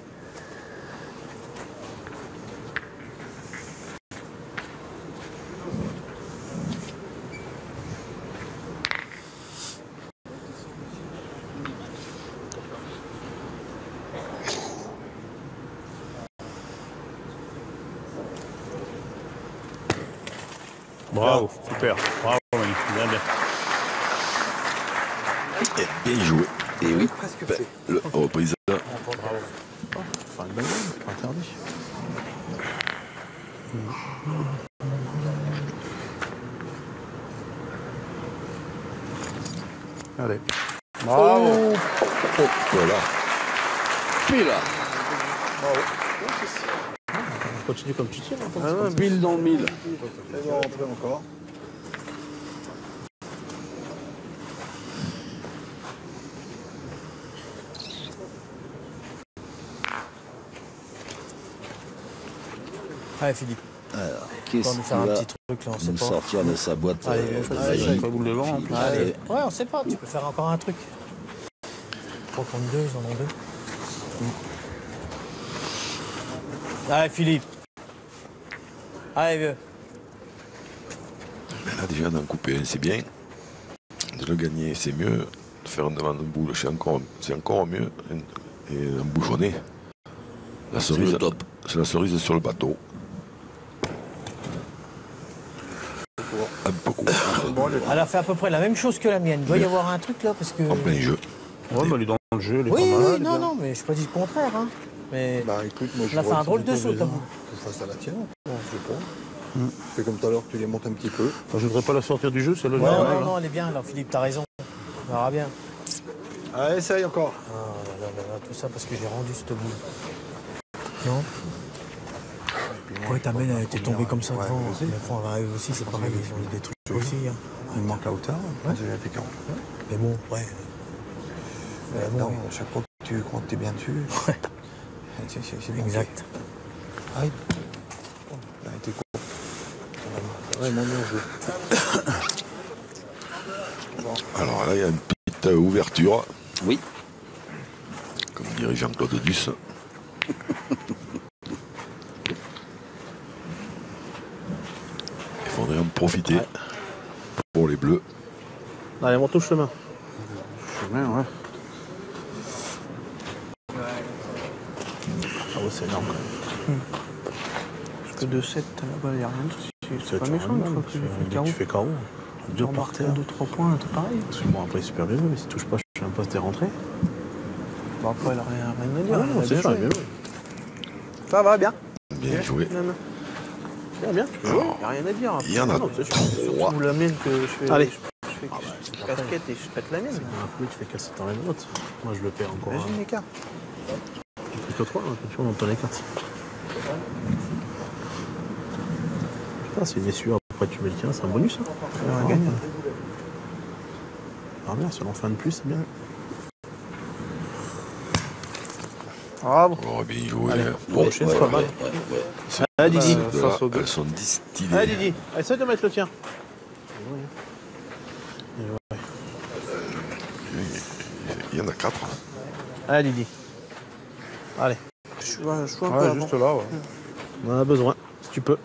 Bravo, super. Bravo, Manu. Bien, bien. Et bien joué. Et oui, Presque Ben, fait. le reprise. Enfin, une bonne game, c'est pas interdit. Allez. Bravo. Voilà. pile, Continue comme tu tires. pile dans le mille. Elle doit rentrer encore. Allez, Philippe. Alors, On qu'est-ce va nous qu'il faire un va petit truc là, on sait nous pas. sortir de sa boîte Allez, de allez, magie. Pas boule de vent en plus. Allez. Allez. Ouais, on sait pas, tu peux faire encore un truc. 3 contre 2, ils en ont 2. Allez, Philippe. Allez, vieux. Mais là, déjà, d'en couper un, c'est bien. De le gagner, c'est mieux. De faire un devant de boule, c'est encore mieux. Et un bouchonné. La cerise, le top. c'est la cerise sur le bateau. Un peu court. Elle a fait à peu près la même chose que la mienne. Il doit y avoir un truc là parce que. En plein jeu. Ouais, bah, elle est dans le jeu, elle est Oui, pas mal. oui, elle est non, bien. non, mais je pas dit le contraire. Hein. Mais Bah écoute, moi je on a fait vois un drôle de plutôt saut, bien t'as vu. que face à la tienne, je sais pas. C'est comme tout à l'heure, tu les montes un petit peu. Bah, je voudrais pas la sortir du jeu, celle-là. Ouais, elle est pas non, mal, non, hein. elle est bien là, Philippe, t'as raison. On verra bien. Allez, essaye encore. Ah là là là, tout ça parce que j'ai rendu cette boule. Non. Ouais, ta main a été tombée comme ça Ouais, devant. vas-y. Mais bon, eux aussi, c'est pareil, ils ont eu des trucs aussi. Hein. Il me manque la hauteur. J'ai fait 40. Mais bon, ouais. bon, Non, à chaque fois que tu crois que t'es bien dessus, c'est bien. Exact. Aïe. Oh, elle a été courte. Vraiment bien joué. Alors là, il y a une petite ouverture, Oui. comme dirait Jean-Claude Duss. Il faudrait en profiter pour les bleus. Allez, monte au chemin. Chemin, ouais. Ah ouais, c'est énorme quand même. Parce que de 7 là-bas, il n'y a rien de. C'est pas Tu méchant, ramènes, une fois que tu fais dès que tu fais KO. Deux on par marque terre. 2-3 points, tout pareil. Parce que moi après, super bien joué, mais si tu touches pas, je sais même pas si t'es rentré. Bon, après, elle a rien à dire. Ah elle non, a c'est bien ça, joué. bien joué. Ça va bien. Bien joué. Non, non. Bien, bien. Il n'y a rien à dire. Il y en a Non, c'est sûr. trois. Ou la mienne que je fais. Allez. Je fais casquette et je pète la mienne. Après, tu fais casser ton l'autre. Moi, je le perds encore. Imagine l'écart. Plus que 3, tu vois, dans ton écart. Putain, c'est une essuie. Après, tu mets le tien, c'est un bonus. Hein. On va gagner. Ah, bien, si on en fait un de plus, c'est bien. Bravo. Oh, bien joué. Bon, Ouais, c'est ouais, pas mal. ouais, ouais. Allez, Didi. De là, face aux deux. elles sont distillées. Allez, Didi. Essaye de mettre le tien. Il y en a 4. Allez, Didi. Allez. Je suis un peu Ouais, avant. juste là, ouais. On en a besoin, si tu peux.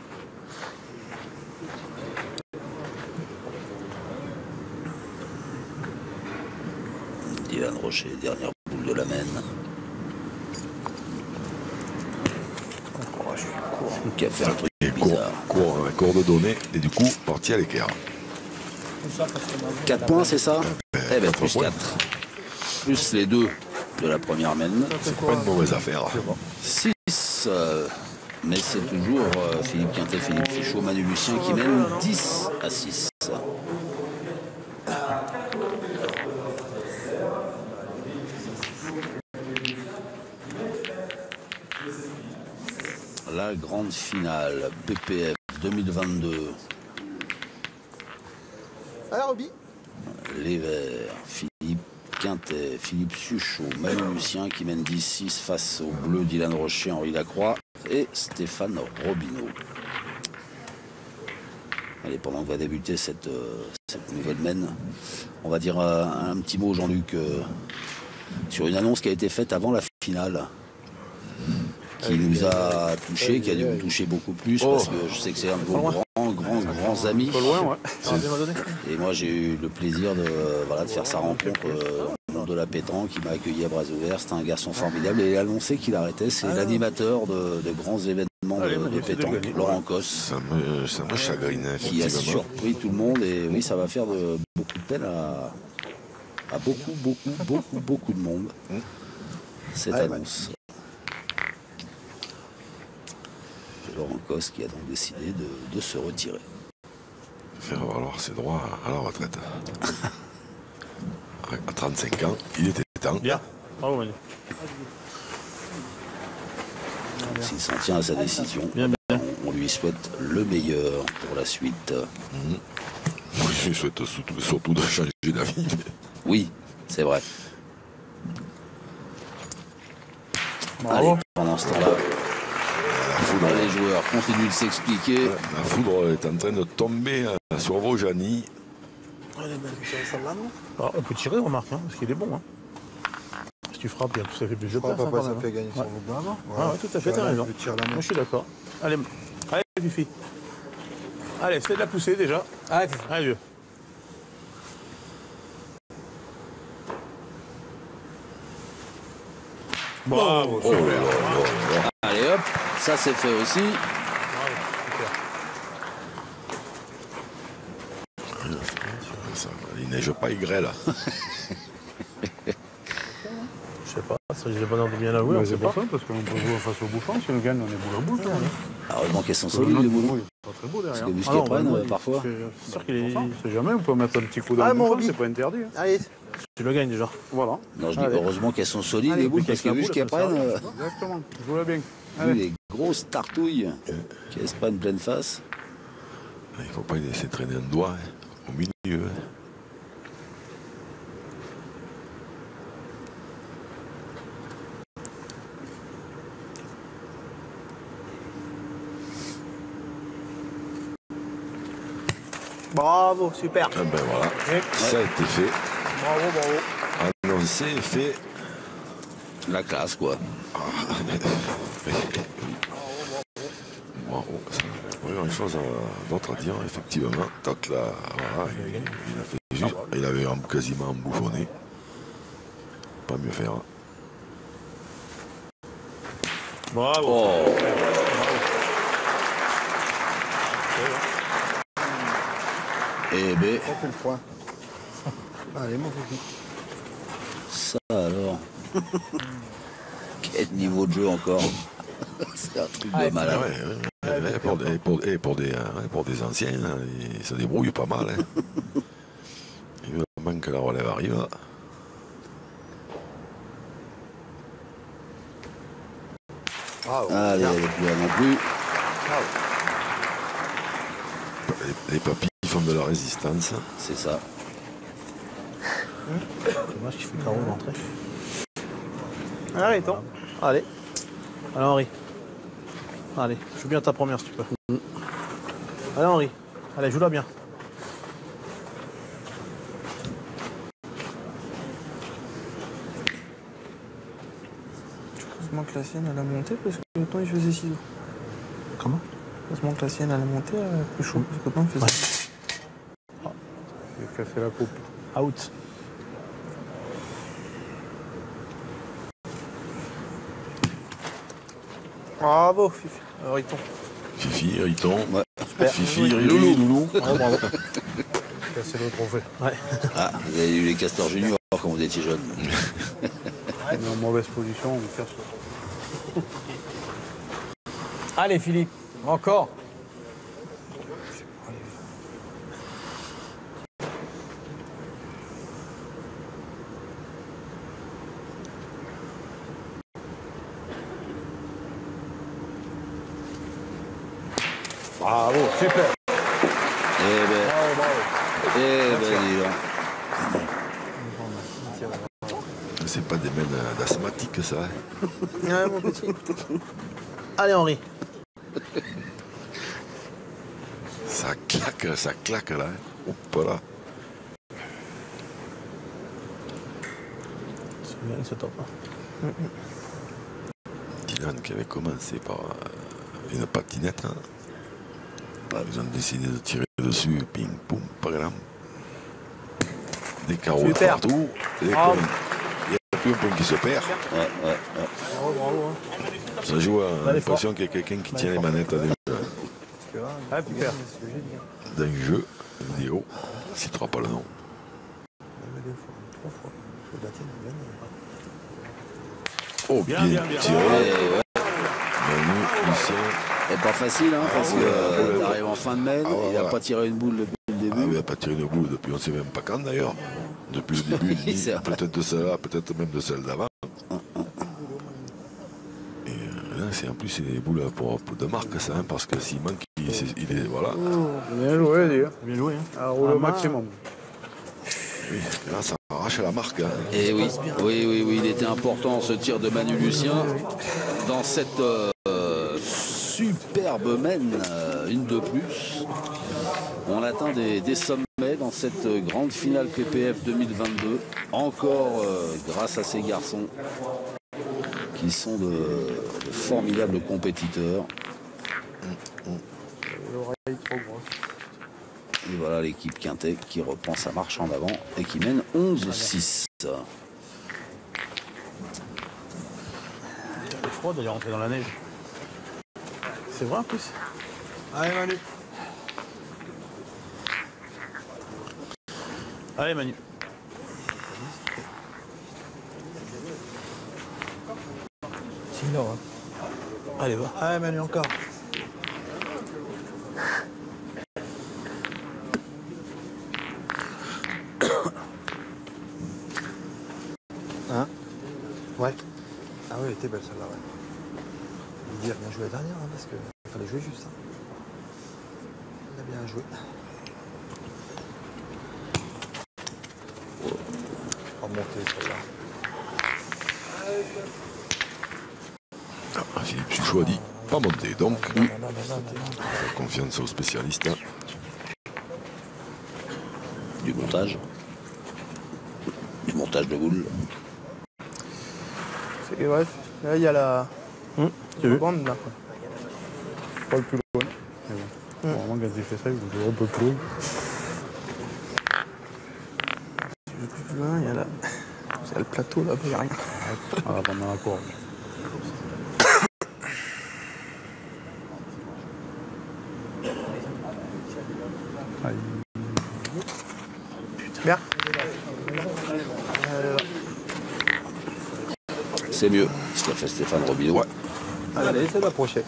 Dylan Rocher, dernière boule de la mène. Qui a fait un truc Et bizarre. coordonné. Et du coup, parti à l'équerre. 4 points, c'est ça Eh ben plus 4. Plus les 2 de la première mène. C'est pas une mauvaise affaire. 6. Mais c'est toujours Philippe Quintet, Philippe Fichot, Manu Lucien qui mène 10-6. La grande finale PPF 2022. Allez, Roby. Les Verts, Philippe Quintet, Philippe Suchot, Manu Lucien qui mène 10-6 face au bleu Dylan Rocher, Henri Lacroix et Stéphane Robineau. Allez, pendant que va débuter cette nouvelle mène, on va dire un petit mot, Jean-Luc, sur une annonce qui a été faite avant la finale, qui nous a touchés, qui a dû nous toucher beaucoup plus, parce que je sais que c'est un de vos grands amis. Un peu loin, ouais. Et moi, j'ai eu le plaisir de faire sa rencontre au monde de la pétanque. Il m'a accueilli à bras ouverts. C'était un garçon formidable. Et il a annoncé qu'il arrêtait. C'est l'animateur de grands événements de pétanque, Laurent Cosse, Ça me chagrine, qui a effectivement. surpris tout le monde. Et oui, ça va faire beaucoup de peine à beaucoup de monde, cette annonce. C'est Laurent Cosse qui a donc décidé de se retirer. Faire valoir ses droits à la retraite. À 35 ans, il était temps. Bien. Bravo, Manu. S'il s'en tient à sa décision, Bien, bien. on lui souhaite le meilleur pour la suite. Moi, je lui souhaite surtout de changer d'avis. Oui, c'est vrai. Bravo. Allez, pendant ce temps-là, foudre, Les joueurs continuent de s'expliquer. la foudre est en train de tomber sur Vojani. Ah, on peut tirer, remarque, hein, parce qu'il est bon. Hein. Si tu frappes, ça fait plus de place. Papa, hein, ça quand fait même. gagner son mouvement avant. Ah, ouais, tout à fait, t'as raison. Moi, je suis d'accord. Allez, allez, Fifi. Allez, c'est de la pousser déjà. Allez, Allez, vieux. Bravo, super. Allez hop, ça c'est fait aussi. Il neige pas, il grêle. Je sais pas, ça j'ai pas l'air de bien la jouer, on Mais sait c'est pas. pour ça, parce qu'on peut jouer face au bouchon. Si on gagne, on est boule à boule. quoi. Heureusement qu'elles sont solides les boules. Pas très beau derrière. Les muscles Ah non, prennent bah, parfois. C'est sûr qu'il est. On sait jamais, on peut mettre un petit coup dans Ah, le mon bouchon, Roby. c'est pas interdit. hein. Allez, tu le gagnes déjà. Voilà. Non, je dis Allez. heureusement qu'elles sont solides Allez, les boules, mais parce que qu'avec la vu ce qu'elles boule, ça prennent, Exactement. Joue-la bien. vu Allez. les grosses tartouilles qu'elles se prennent pleine face. Il faut pas laisser traîner un doigt au milieu. Bravo, super. Ah ben voilà, ça a été fait. Bravo, bravo. Annoncé, fait. La classe quoi. Bravo. Oui, une chose d'autre à dire, effectivement. Toc là, voilà, il a fait juste. Il avait quasiment embouchonné. Pas mieux faire. Bravo. Oh. Eh ben, Ça fait le point. Allez, mon petit. ça alors. Quel niveau de jeu encore. C'est un truc de malade. Pour des anciens, hein, ils se débrouillent pas mal. Hein. Il veut même que la relève arrive. Allez, elle est plus là non plus. Les papilles font de la résistance. C'est ça. Dommage qu'il fait carreau d'entrée. Allez, attends. Allez. Allez, Henri. Allez, joue bien ta première si tu peux. Allez, Henri. Allez, joue-la bien. Heureusement que la sienne elle a monté parce que l'autre il faisait ciseaux. Comment? Heureusement que la sienne elle a monté, elle a plus chaud parce que l'autre il faisait. Il a cassé la coupe. Out. Bravo, Fifi. Riton. Fifi, Riton. Ouais. Fifi, Loulou. Loulou. Bravo, bravo. Casser le trophée. Ouais. Ah, vous avez eu les castors juniors quand vous étiez jeune. On est en mauvaise position, on casse. Allez, Philippe, encore. Bravo, super. Eh ben, dis donc. C'est pas des mêmes d'asthmatiques, ça. Hein. Ouais, mon petit. Allez, Henri. Ça claque là. Hop là. C'est bien, c'est top. Hein. Dylan qui avait commencé par une patinette. Hein. Ils ont décidé de tirer dessus, ping, poum, pagalam. Des carreaux Super. partout. Il n'y a plus un point qui se perd. Ouais. Ça joue à l'impression qu'il y a quelqu'un qui tient les manettes d'un jeu vidéo. Je ne citera pas le nom. Oh, bien tiré. Manu, Lucien. C'est pas facile, hein, parce que t'arrives en fin de main, il a pas tiré une boule depuis le Ah début. oui, il n'a pas tiré une boule depuis on ne sait même pas quand d'ailleurs. Depuis le début, C'est vrai. peut-être de celle-là, peut-être même de celle d'avant. Et là, c'est en plus c'est des boules de marque ça, hein, parce que s'il manque, il est voilà. Bien joué, dis. Bien joué. Hein. À rouler au maximum. Oui, là ça arrache la marque. Hein. Et oui, il était important ce tir de Manu Lucien dans cette superbe mène, une de plus. On atteint des sommets dans cette grande finale PPF 2022. Encore grâce à ces garçons qui sont de formidables compétiteurs. L'oreille trop grosse. Et voilà l'équipe Quintet qui reprend sa marche en avant et qui mène 11-6. Il est froid d'aller rentrer dans la neige. C'est vrai en plus. Allez, Manu. Allez Manu. Sinon, hein. Allez va. Allez, Manu, encore. Hein? Ouais. Ah oui, elle était belle celle-là, ouais. Il a bien joué la dernière, hein, parce qu'il fallait jouer juste. Hein. Il a bien joué. Remonter celle-là. Ah, Philippe Suchot a dit pas monter, donc Non. faire confiance aux spécialistes. Hein. Du montage de boule. C'est bref. Là, il y a la Tu veux bande là. Pas le plus loin. Mais bon. Vraiment, quand j'ai fait ça, il faut un peu plus loin. Plus loin, il y a là. C'est le plateau là, il n'y a rien. Voilà, pendant la courbe. Bien. C'est mieux, ce qu'a fait Stéphane Robineau. Ouais. Allez, c'est la prochaine.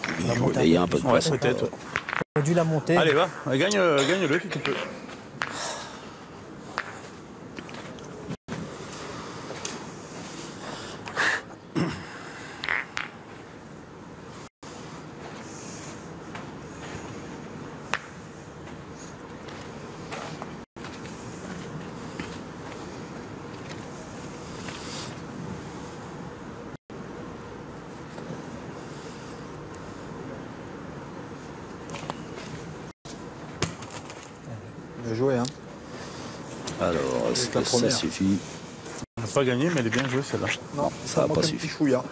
Et il y a un peu de Ouais, pression. peut-être. Ouais. On a dû la monter. Allez va, gagne-le si tu peux. Bien joué, hein. Alors, est-ce que la ça première. suffit? On n'a pas gagné, mais elle est bien jouée celle-là. Non, ça va manque pas un suffi. petit chouïa.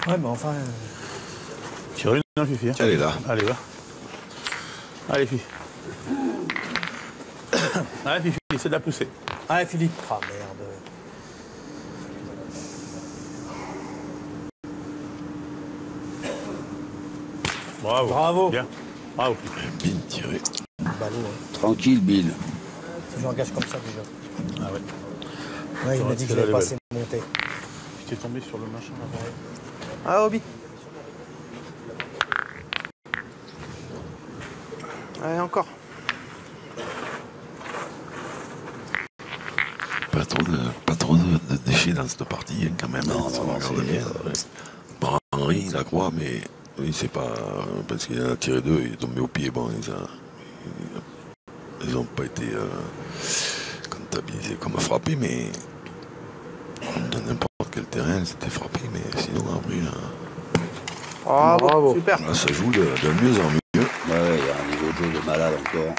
Ouais, mais enfin. Tire une, non, Fifi. Hein. Elle est là. Allez, va. Allez, Fifi. Allez, Fifi, c'est de la pousser. Ah, Philippe. Ah, merde. Bravo. Bravo. Bien. Bravo. Bien tiré. Ballot, hein. Tranquille, Bill. Si j'engage comme ça déjà. Ah ouais. Ouais, il m'a dit que je l'avais pas assez monté. Tu t'es tombé sur le machin là. Ah, Roby. Allez, encore. Pas trop de déchets dans cette partie, hein, quand même. Non, ça non, non, regarde c'est- bien. Bon, Henri, il la croit, mais lui, c'est pas. Parce qu'il en a tiré deux, il est tombé au pied. Bon, ils n'ont pas été comptabilisés comme frappés, mais dans n'importe quel terrain, c'était frappé. Mais sinon, après, là, Bravo. Super. là, ça joue de mieux en mieux. Ouais, il y a un niveau de jeu de malade encore.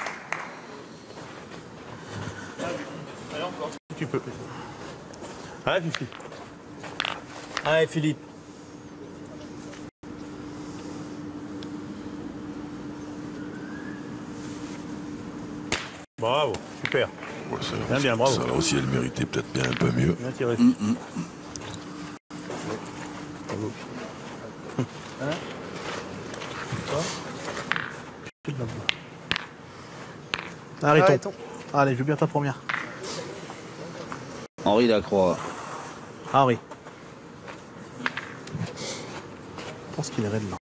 Si tu peux. Allez, Fifi. Allez, Philippe. Bravo. Super. Ouais, ça, Bien, bravo. Ça, là aussi, elle méritait peut-être bien un peu mieux. Bien tiré. Arrêtons. Arrêtons. Allez, joue bien ta première. Henri Lacroix. Henri. Je pense qu'il est raide là.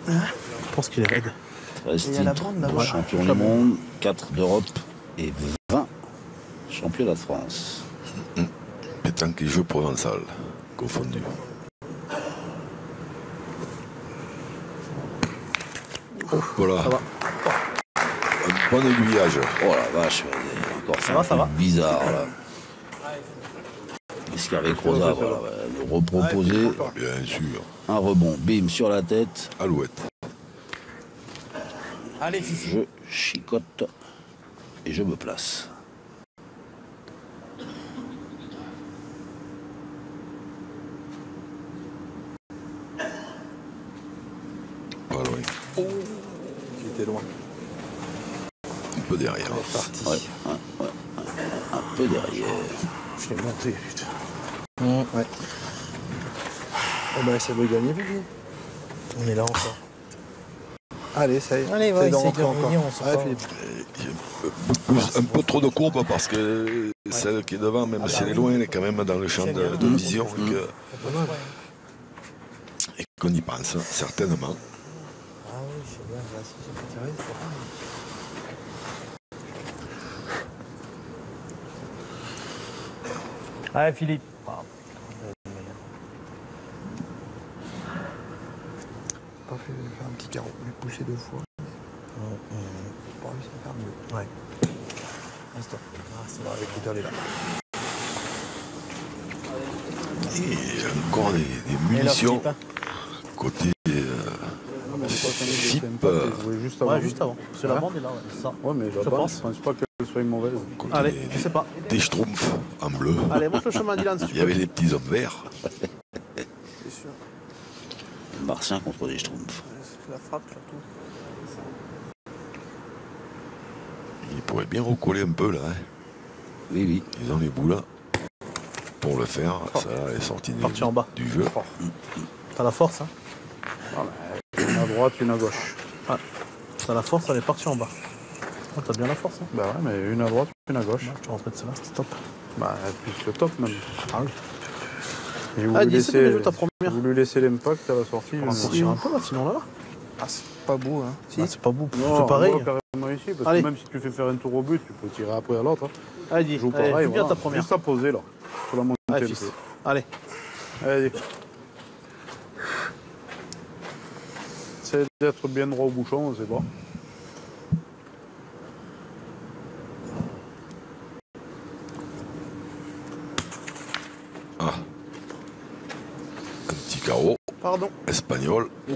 Je pense qu'il est raide. 13 Il y a la titres bande, de là-bas. champion du monde, 4 d'Europe et 20 championnats de France. Pétanque et jeux provençal, confondus. Voilà. Un bon aiguillage. Oh la vache, encore ça va, ça va. bizarre là. Escarvé Croza, voilà, va nous reproposer Bien sûr. un rebond, bim sur la tête. Alouette. Allez, Fifi. Je chicote et je me place. Pas loin. Qui était loin. Un peu derrière. Ouais, un peu derrière. Je l'ai monté, putain. Ouais. Oh bah ça veut gagner, Vivier. On est là encore. Allez, ça y est. Allez, c'est essaye rentrer de revenir, on sait Allez, pas. Philippe. Un peu trop de courbe parce que celle qui est devant, même si elle est loin, elle est quand même dans le champ de vision et qu'on y pense, certainement. Ah oui, je sais bien, là, si j'ai pas tiré, c'est pas grave. Allez, Philippe. Pas fait faire un petit carreau, mais pousser 2 fois. J'ai pas réussi à faire mieux. Ouais. Instant. Bon, écoute, elle est là. Et encore des munitions côté FIP. Juste avant. Ouais, juste avant. C'est la bande est là, ouais, c'est ça. Ouais, mais Je la bande, pense. je pense pas qu'elle soit mauvaise. Allez, je sais pas. Des schtroumpfs en bleu. Allez, monte le chemin, Dylan, si tu Il y peux. avait les petits hommes verts. C'est sûr. Martien contre les Schtroumpfs. C'est la frappe, surtout. Ils pourraient bien recoller un peu là. Hein. Oui, oui. Ils ont les bouts là. Pour le faire, ça est sorti Parti en bas. du jeu. T'as la force, hein. Une à droite, une à gauche. T'as la force, elle est partie en bas. Oh, t'as bien la force, hein. Bah ouais, mais une à droite, une à gauche. Tu rentrais de celle-là, c'était top. Bah, plus le top même. Ah oui. J'ai Ah, dis, c'est bien joué ta première. J'ai voulu laisser l'impact à la sortie. On va sortir un peu là, sinon là. Ah, c'est pas beau, hein. Si. Ah, c'est pas beau. Non, C'est pareil. moi, carrément ici, parce Allez. que même si tu fais faire un tour au but, tu peux tirer après à l'autre. Hein. Allez, dis. Joue Allez, pareil, joue bien voilà. ta première. Juste à poser là, sur la montée Allez, un fils. peu. Allez. Allez. Essaye d'être bien droit au bouchon, c'est bon. Ah. Un petit carreau Pardon. espagnol. Les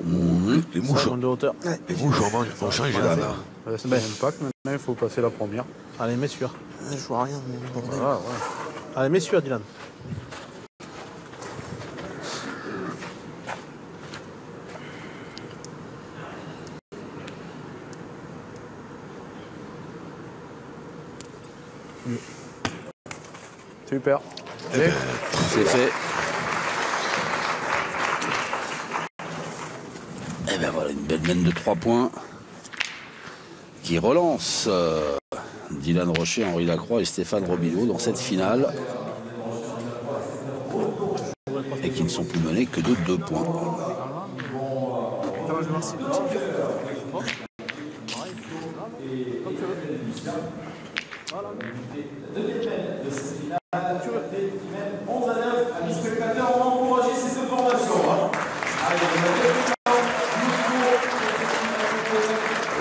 Ça mouches, monte de hauteur. les mouches ont changé d'âne. C'est l'impact, maintenant il faut passer la première. Allez, mets celui-là. Je vois rien, mais bordel. Voilà, ouais. Allez, mets celui-là, Dylan. Super. C'est fait. Et bien voilà, une belle mène de 3 points qui relance Dylan Rocher, Henri Lacroix et Stéphane Robineau dans cette finale. Et qui ne sont plus menés que de 2 points.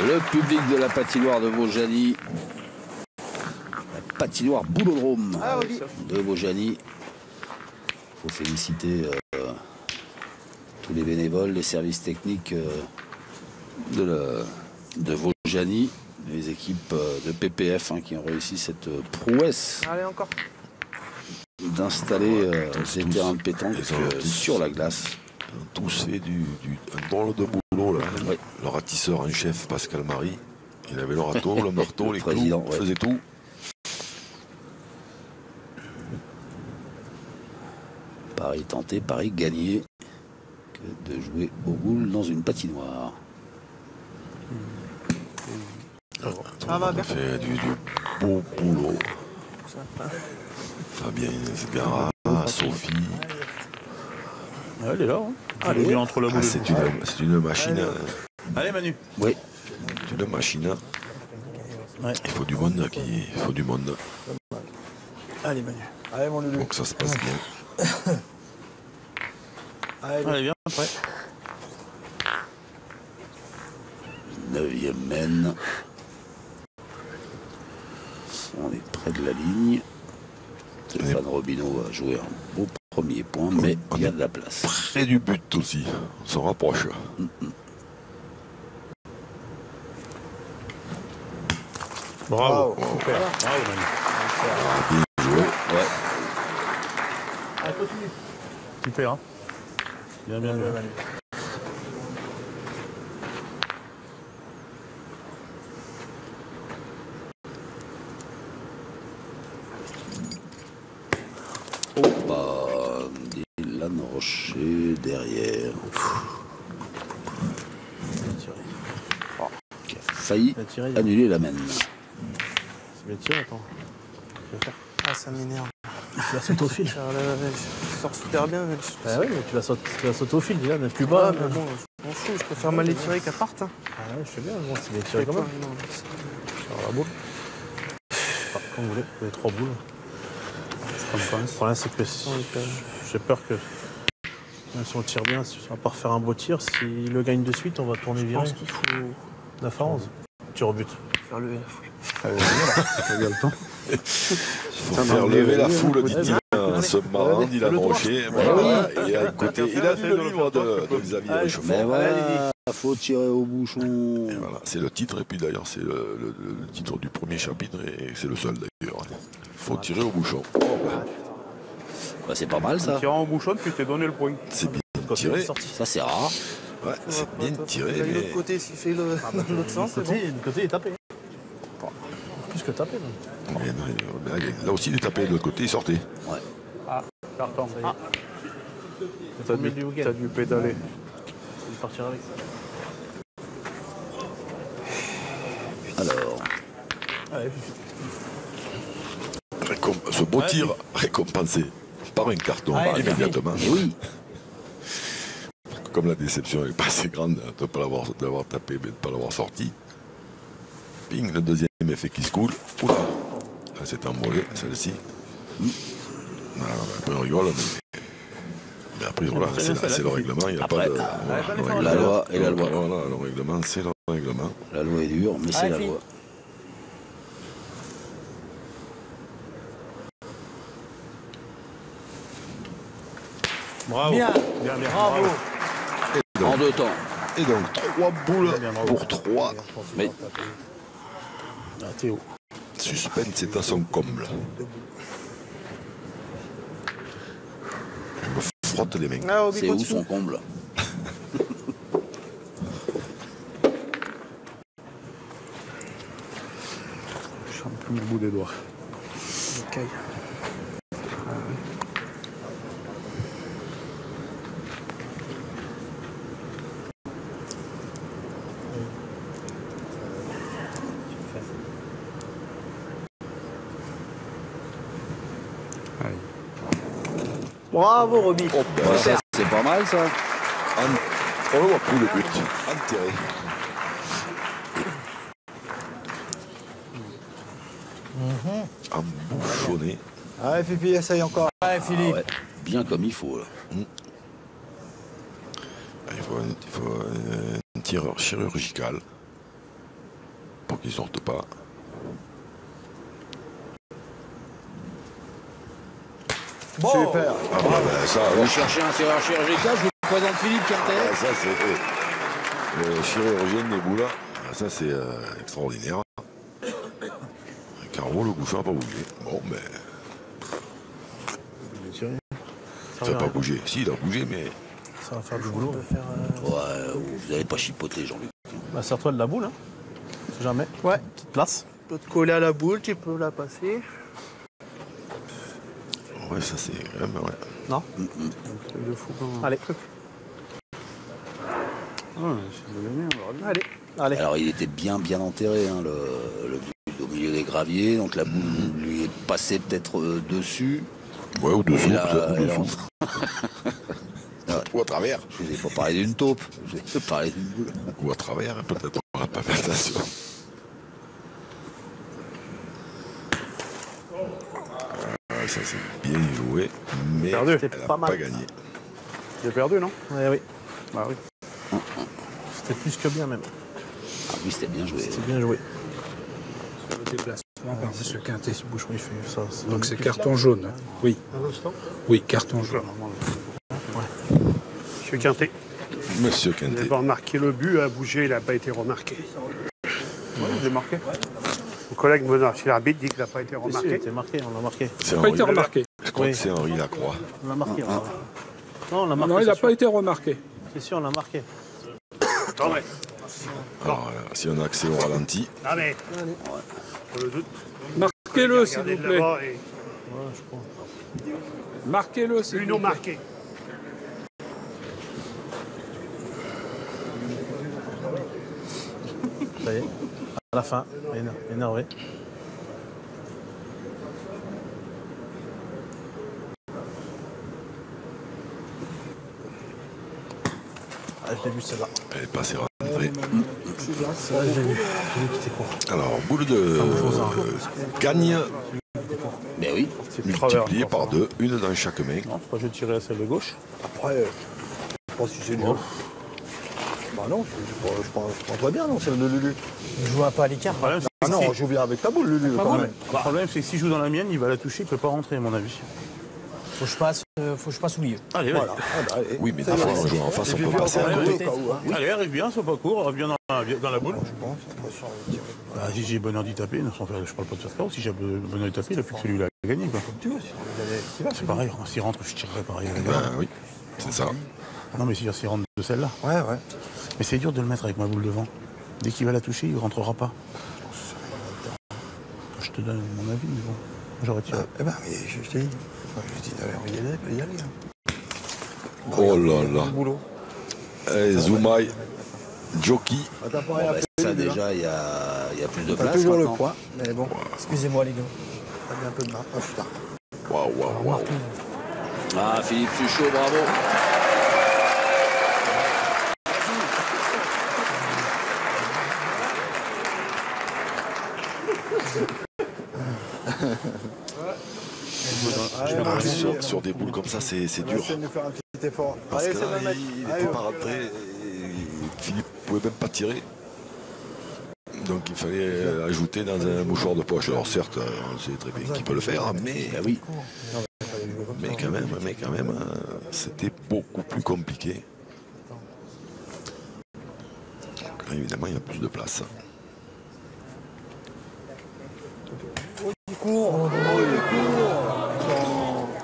Le public de la patinoire de Vaujany, la patinoire Boulodrome de Vaujany. Il faut féliciter tous les bénévoles, les services techniques de Vaujany, les équipes de PPF qui ont réussi cette prouesse Allez, encore. d'installer ces terrains de pétanque sur la glace. Ils ont tous fait un drôle de boulot là. Oui. Le ratisseur en chef Pascal Marie. Il avait le râteau, le marteau, les président, clous, ouais. faisait tout. Pareil tenté, pareil gagné que de jouer au boule dans une patinoire. On a fait du beau boulot. Fabien Zgara, Sophie. Ouais, elle est là. Hein. Allez. Elle est entre la boule et C'est une machine. Allez, Manu. Oui. C'est une machine. Ouais. Il faut du monde. Il faut du monde. Allez, Manu. Allez, mon Lulu. Pour que ça se passe bien. Allez, viens, après. 9e mène. On est près de la ligne. Stéphane Robineau a joué un beau premier point, mais il y a de la place. Près du but aussi. On s'en rapproche. Bravo. Super. Bravo, Manu. Bien joué. Ouais. Allez, continue. Super. Hein. Bien, bien, bien. Manu. Dylan Rocher derrière. Qui a failli Il a tiré. annuler la main. C'est bien tiré, attends. Tu vas faire. Ah, ça m'énerve. Tu vas sauter au fil. Je sors super bien. Mais Ah oui, mais tu vas sauter au fil, Dylan, plus bas. mais bon, je m'en fous. Je préfère mal les tirer qu'à part. Hein. Ah ouais, je sais bien, bon, c'est bien tiré quand même. Alors la boule. Enfin, quand vous voulez, vous avez 3 boules. Le problème, c'est que j'ai peur que, même si on tire bien, on va pas refaire un beau tir. S'il le gagne de suite, on va tourner Je virer. pense qu'il faut 9 à 11. Tir au but. faire lever la foule. Il y a le temps. Il faut faire lever la foule, dit-il. Ce marrant, Dylan Rocher. Voilà. Et à côté, il a lu le livre de Xavier Réchauffeur. Mais voilà, faut tirer au bouchon. Et voilà, c'est le titre, et puis d'ailleurs, c'est le titre du premier chapitre, et c'est le seul d'ailleurs. Faut tirer au bouchon. Bah, c'est pas mal ça. En tirant au bouchon, tu t'es donné le point. C'est bien tiré. Ça c'est rare. Ouais, c'est bien tiré. De l'autre Mais... côté, s'il fait l'autre sens, c'est bon. Du côté, il est tapé. Plus que tapé, même. Là aussi, il est tapé de l'autre côté, il sortait. Ouais. Carton. Ah. T'as Premier du week-end. dû pédaler. Il partira avec ça. Alors. Allez, Ce beau tir récompensé par un carton immédiatement. Et oui. Comme la déception n'est pas assez grande de ne pas l'avoir tapé, mais de ne pas l'avoir sorti. Ping, le deuxième effet qui se coule. Oula, elle s'est envolée, celle-ci. Après on rigole, mais après voilà, c'est le règlement, il n'y a pas de... La loi et la loi. Voilà, le règlement, c'est le règlement. La loi est dure, mais c'est la loi. Bravo. Bien. Bien, bien. Bravo. En 2 temps. Et donc 3 boules pour 3. Mais Ah, Théo. Suspense c'est à son comble. Je me frotte les mains. Ah, Obi, c'est où continue. son comble? Je sens plus le bout des doigts. Ok. Bravo, Roby. Ouais, ça, c'est pas mal ça. On le voit plus le but. Enterré. Embouchonné. Allez, Fifi, essaye encore. Allez, Philippe. Ouais, bien comme il faut là. Il faut un tireur chirurgical pour qu'il ne sorte pas. Bon. Super. Ah bah, ça, Vous cherchez un tireur chirurgical, je vous présente Philippe Carter. ça c'est le chirurgien de Neboula. Ça c'est extraordinaire. Carreau, le bouchon n'a pas bougé. Bon, mais ça n'a pas bougé. Si, il a bougé, mais Ça va faire du boulot. Ouais, vous n'allez pas chipoter Jean-Luc. Bah, serre-toi de la boule, hein. Si jamais. Ouais. Petite place. Tu peux te coller à la boule, tu peux la passer. ouais, ça c'est quand même. Ouais. Non. De fou quand même. Allez. Ouais, c'est de gagner, on verra bien. Allez. Allez. Alors il était bien enterré, hein, le but au milieu des graviers, donc la boule lui est passée peut-être dessus. Ouais, ou dessous, Et là, peut-être, ou et là, dessous. Ou à travers. Je vous ai pas parlé d'une taupe, je vous ai parlé d'une boule. Ou à travers, hein, peut-être. On n'a pas fait attention. Ça c'est bien joué, mais Perdu. elle C'était n'a pas pas, mal. gagné. J'ai perdu, non? Ouais, oui. Bah oui. C'était plus que bien, même. Ah oui, c'était bien joué. C'était bien joué. Sur le déplacement par M. Quintet. Ce bouchon, il fait ça. Donc c'est carton jaune. hein. Oui. Oui, carton jaune. Monsieur Quintet, Monsieur vous Quintet. avez remarqué le but, a bougé, il n'a pas été remarqué. Ouais, j'ai marqué. Mon collègue Benoît, si l'arbitre dit qu'il n'a pas été Si, remarqué. il était marqué, on l'a marqué. C'est Pas été Henri. remarqué. Je crois que c'est Henri Lacroix. On l'a marqué. Non, on l'a marqué. Non, il n'a c'est pas sûr. été remarqué. C'est sûr, on l'a marqué. Non mais, Alors, si on a accès au ralenti, non mais, pour le doute, Marquez-le, s'il regardez vous de plaît. là-bas et Ouais, je crois. Marquez-le, s'il lui vous non plaît. marqué. Ça y est. À la fin, énervé. Ah, je l'ai vu celle-là. elle est passée rentrée. Celle-là, j'ai vu. J'ai vu qu'il était court. Alors, boule de gagne Mais oui. multiplié par 2, une dans chaque main. Non, je tirer à celle de gauche. Après, je sais pas si c'est le jeu. Bah non, je prends très bien, non, c'est le Lulu. Je vois pas à l'écart. Le problème, Ah c'est non, que on joue bien avec ta boule, Lulu, quand même. le problème, c'est que s'il joue dans la mienne, il va la toucher, il peut pas rentrer, à mon avis. Faut que je passe au milieu. Allez, Voilà. Ah bah, allez. Oui, mais des fois, en jouant en face, on Et puis, peut viens passer encore à un côté. peu au cas où, hein. Allez, arrive bien, sois pas court, arrive bien dans la boule. Je pense, pas sûr de tirer. Bah, si j'ai bonheur d'y taper, sans faire, je parle pas de faire carreau, si j'ai bonheur d'y taper, il a plus que celui-là à gagner. Quoi. Tu vois, si on y allait. C'est pareil, s'il rentre, je tirerai pareil. Ben oui, c'est ça. Non, mais s'il rentre de celle-là. Ouais, ouais. Mais c'est dur de le mettre avec ma boule devant. Dès qu'il va la toucher, il ne rentrera pas. Je te donne mon avis, mais bon, j'aurais tiré. Eh ben, mais je t'ai dit. Je dis, on va y aller. Hein. Oh là là. Le boulot. Eh, Zoumaï, Jockey. Ah, t'as pas Bon, rien bah, fait, ça Lulu, hein. déjà, il y a plus de T'as place toujours le maintenant. point, mais bon, Excusez-moi les gars. t'as mis un peu de main. Ah putain. Waouh, waouh, waouh. Ah, Philippe Suchot, bravo. Sur des boules comme ça, c'est dur. Essaye de faire un petit effort. Parce Allez, que c'est là, le mec. il Allez, n'était pas rentré. Et Philippe ne pouvait même pas tirer. Donc il fallait ajouter dans un mouchoir de poche. Alors certes, on sait très bien qu'il peut le faire, mais oui. Mais quand même, c'était beaucoup plus compliqué. Là, évidemment, il y a plus de place.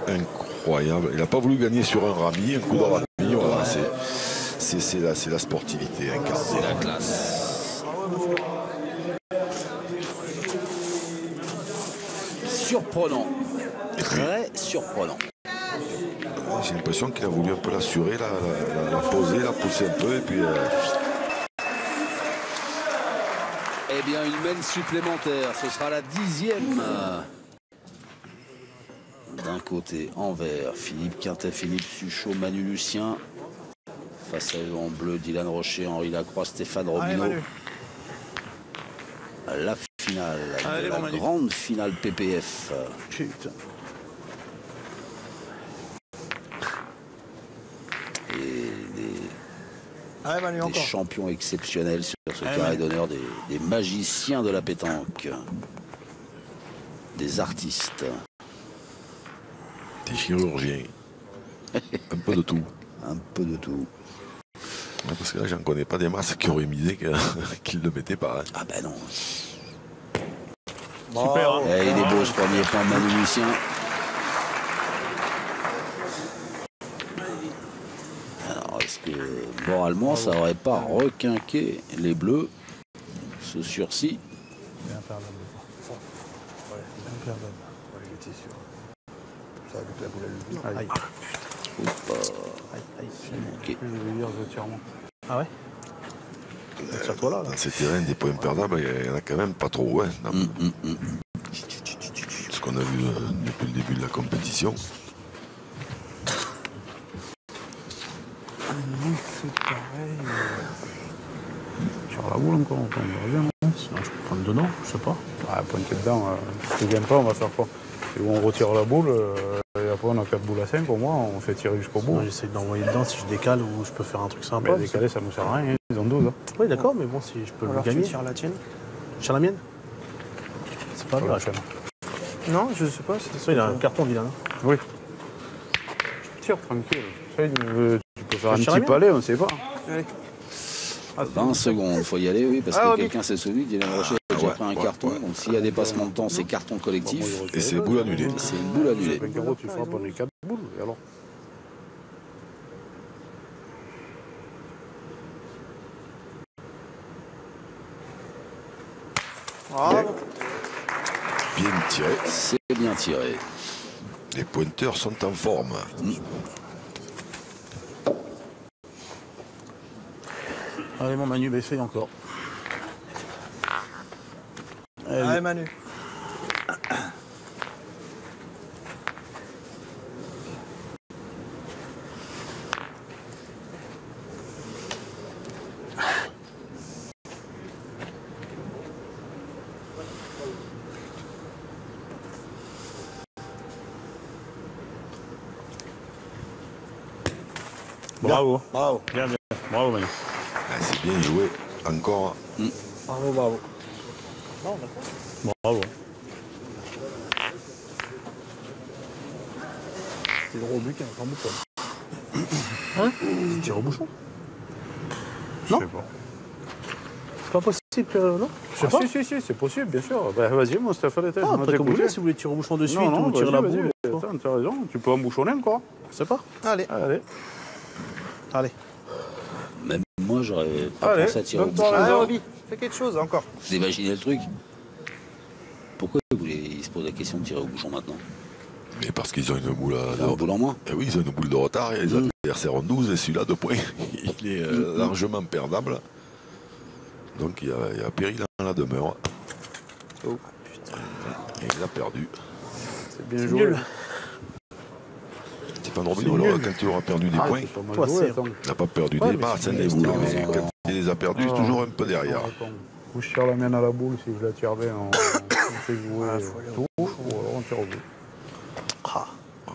Incroyable. Il n'a pas voulu gagner sur un rami, un coup de rami. Voilà, c'est la sportivité incarnée. C'est la classe. Surprenant. Très surprenant. J'ai l'impression qu'il a voulu un peu l'assurer, la poser, la pousser un peu, et puis... Eh bien, une main supplémentaire. Ce sera la 10e. D'un côté, en vert, Philippe Quintet, Philippe Suchot, Manu Lucien. Face à eux en bleu, Dylan Rocher, Henri Lacroix, Stéphane Robineau. La finale, Allez, la bon, Manu. grande finale PPF. Putain. Et Allez, Manu, des encore. champions exceptionnels sur ce Allez, carré Manu. d'honneur, des magiciens de la pétanque. Des artistes. Des chirurgiens. Un peu de tout. Un peu de tout. Ouais, parce que là, j'en connais pas des masses qui auraient misé qu'ils ne le mettaient pas. Hein. Ah ben non. Super, hein. Eh, il est beau ce premier point de Manu Lucien. Alors, est-ce que moralement, ça aurait pas requinqué les Bleus, ce sursis? Bien perdable. Bien perdable. Ouais, j'étais sûr. Ça, avec la boule à Lulu. Aïe. Aïe. Ok. Je vais dire retirement. Ah ouais. Tire-toi là. Dans ces terrains, des points perdables, il y en a quand même pas trop. Hein, dans ce qu'on a vu depuis le début de la compétition. C'est pareil. Tire la boule encore, on verra bien. Sinon, je peux prendre dedans, je sais pas. Ah, pointer dedans, si tu gagnes pas, on va faire quoi? Et on retire la boule, et après on a 4 boules à 5, pour moi, on fait tirer jusqu'au bout. Moi, j'essaie d'envoyer dedans si je décale ou je peux faire un truc sympa. Mais décaler, ça nous sert à rien, hein. Ils ont 12. Hein. Oui, d'accord, mais bon, si je peux le gagner. Tu tires la tienne? Je tire la mienne. C'est pas Voilà, vrai. Non, je sais pas. Ça, il a un carton, Dylan. Oui. Tire tranquille. Tu peux faire un Je tire petit la palais, on ne sait pas. Allez. Ah, 20 secondes, faut y aller, oui, parce que quelqu'un s'est souvenu, Dylan Rocher a déjà pris un carton. Donc s'il y a dépassement de temps, c'est carton collectif. Et c'est boule annulée. C'est une boule annulée. Un carreau, tu frappes, on est 4 boules. Et alors? Bien tiré. C'est bien tiré. Les pointeurs sont en forme. Allez, mon Manu, essaye encore. Allez, Manu. Bravo. Bravo. Bien, bien. Bravo, Manu. Ah, c'est bien joué. Encore. Bravo, bravo. Bravo. C'est le rebut qui a un grand bouchon. Hein? Tu tires au bouchon? Je sais pas. C'est pas possible que. Non? Je sais pas. Si, c'est possible, bien sûr. Bah, vas-y, mon Stéphane, Ah, après, comme vous voulez, si vous voulez tirer au bouchon de suite ou tirer la boule. Attends, tu as raison, tu peux embouchonner encore. Je sais pas. Allez. Allez. Allez. Même moi, j'aurais pas pensé à tirer au bouchon. Allez, Roby, fais quelque chose encore. Vous imaginez le truc? Pourquoi il se pose la question de tirer au bouchon maintenant? Mais parce qu'ils ont une boule à... Une boule en moins. Eh oui, ils ont une boule de retard et les adversaires ont 12 et celui-là 2 points. Il est largement perdable. Donc il y a péril dans la demeure. Oh. Et il a perdu. C'est bien joué. Nul. Stéphane Robineau, alors, quand tu auras perdu des points, Pas mal Toi, joué, c'est- attends. il n'a pas perdu des masses, hein, des boules. Mais quand il les a perdus, c'est toujours un peu derrière. Attends. Ou je tire la mienne à la boule, si je la tire bien, on fait jouer tout, ou alors on tire au bout.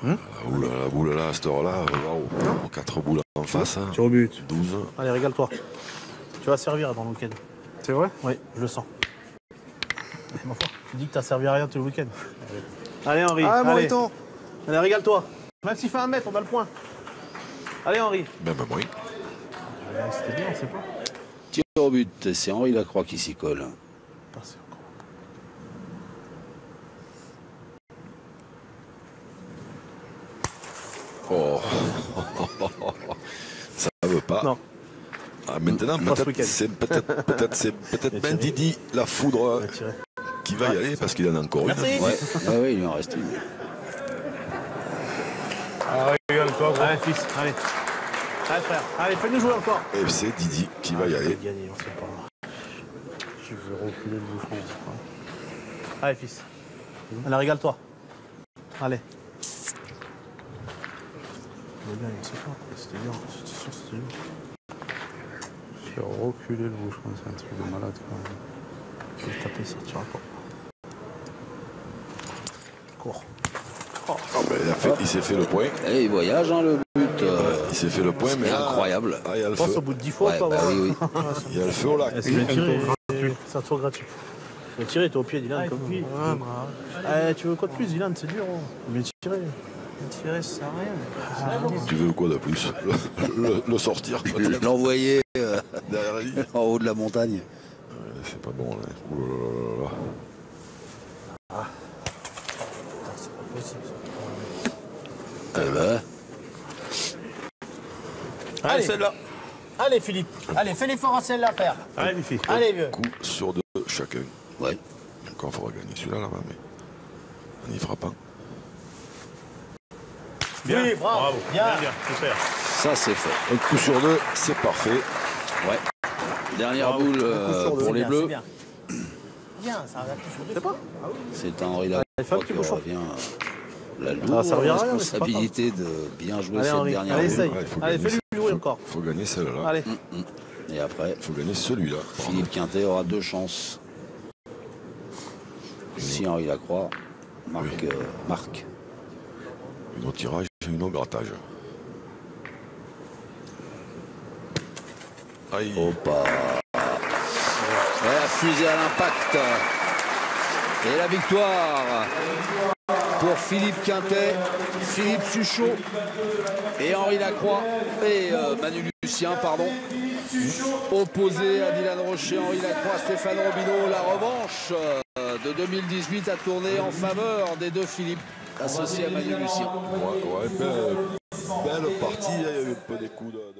La boule là, à cette heure-là, waouh, 4 boules en face, hein, Tire au but. 12. Allez, régale-toi. Tu vas servir dans le week-end. C'est vrai? Oui, je le sens. Ma foi, tu dis que t'as servi à rien tout le week-end. Allez, Henri. Ah, allez. Moriton. Allez, régale-toi. Même s'il fait 1 mètre, on a le point. Allez, Henri. Même moi. C'était bien, on sait pas. Tir au but, c'est Henri Lacroix qui s'y colle. Passez encore. Oh, ça veut pas. Non. Ah, maintenant, Pas ce peut-être week-end. c'est peut-être Ben Didi, la foudre, qui va y aller parce qu'il en a encore une. Ouais, il lui en reste une. Ah, régale-toi, gros. Allez, fils, allez. Allez, frère. Allez, fais-nous jouer encore. Et c'est Didi qui va y aller. Gagner, on sait pas. Je vais reculer le bouchon. Allez, fils. Allez, régale-toi. Allez. Bien, on sait pas. C'était bien. C'était sûr, c'était bien. Je vais reculer le bouchon, c'est un truc de malade quand même. Je vais le taper, il sortira pas. Cours. Ah, ben, il s'est fait le point. Et il voyage, hein, le but. Il s'est fait le point, mais C'est là, incroyable. ah, il y a le Je pense feu. au bout de 10 fois, Ouais, pas bah avoir. oui. Il y a le feu au lac. Est-ce que j'ai tiré? C'est un tour gratuit. Tu vas tirer, t'es au pied, Dylan. Tu veux quoi de plus, Dylan? C'est dur. Bien tiré. Tirer, ça sert à rien. Tu veux quoi de plus? Le sortir quoi. L'envoyer derrière la ligne. en haut de la montagne. Ouais, c'est pas bon là. Ouh là là là là. C'est pas possible. Eh ben, Allez, celle-là. Allez, Philippe. Allez, fais l'effort à celle-là, père. Allez, les filles. Allez, vieux. Coup sur 2 chacun. ouais. Encore, il faudra gagner celui-là là-bas, mais on n'y fera pas. Bien. Oui, bravo. Bien. Bien, super. Ça, c'est fait. Un coup sur 2, c'est parfait. Ouais. Dernière boule pour les C'est Bleus. bien. Bien, ça revient plus sur deux. C'est pas? C'est un Henri fais un Lacroix petit qui bouchon. revient la Ça lourde servira à rien, mais c'est pas responsabilité de bien jouer Allez, cette Henri. dernière Allez, boule. essaye. Ouais, il faut Allez, gagner fais-lui jouer encore. Il faut gagner celle-là. Allez. Et après, Il faut gagner celui-là. Philippe Quintet aura 2 chances. Si Henri Lacroix marque. Une au tirage et une au grattage. Aïe. Opa. La fusée à l'impact. Et la victoire pour Philippe Quintet, Philippe Suchot et Henri Lacroix et Manu Lucien, pardon. Opposé à Dylan Rocher, Henri Lacroix, Stéphane Robineau, la revanche. manche de 2018 a tourné en faveur des deux Philippe, associés à Manu Lucien. Ouais, belle partie, il y a eu un peu des coups de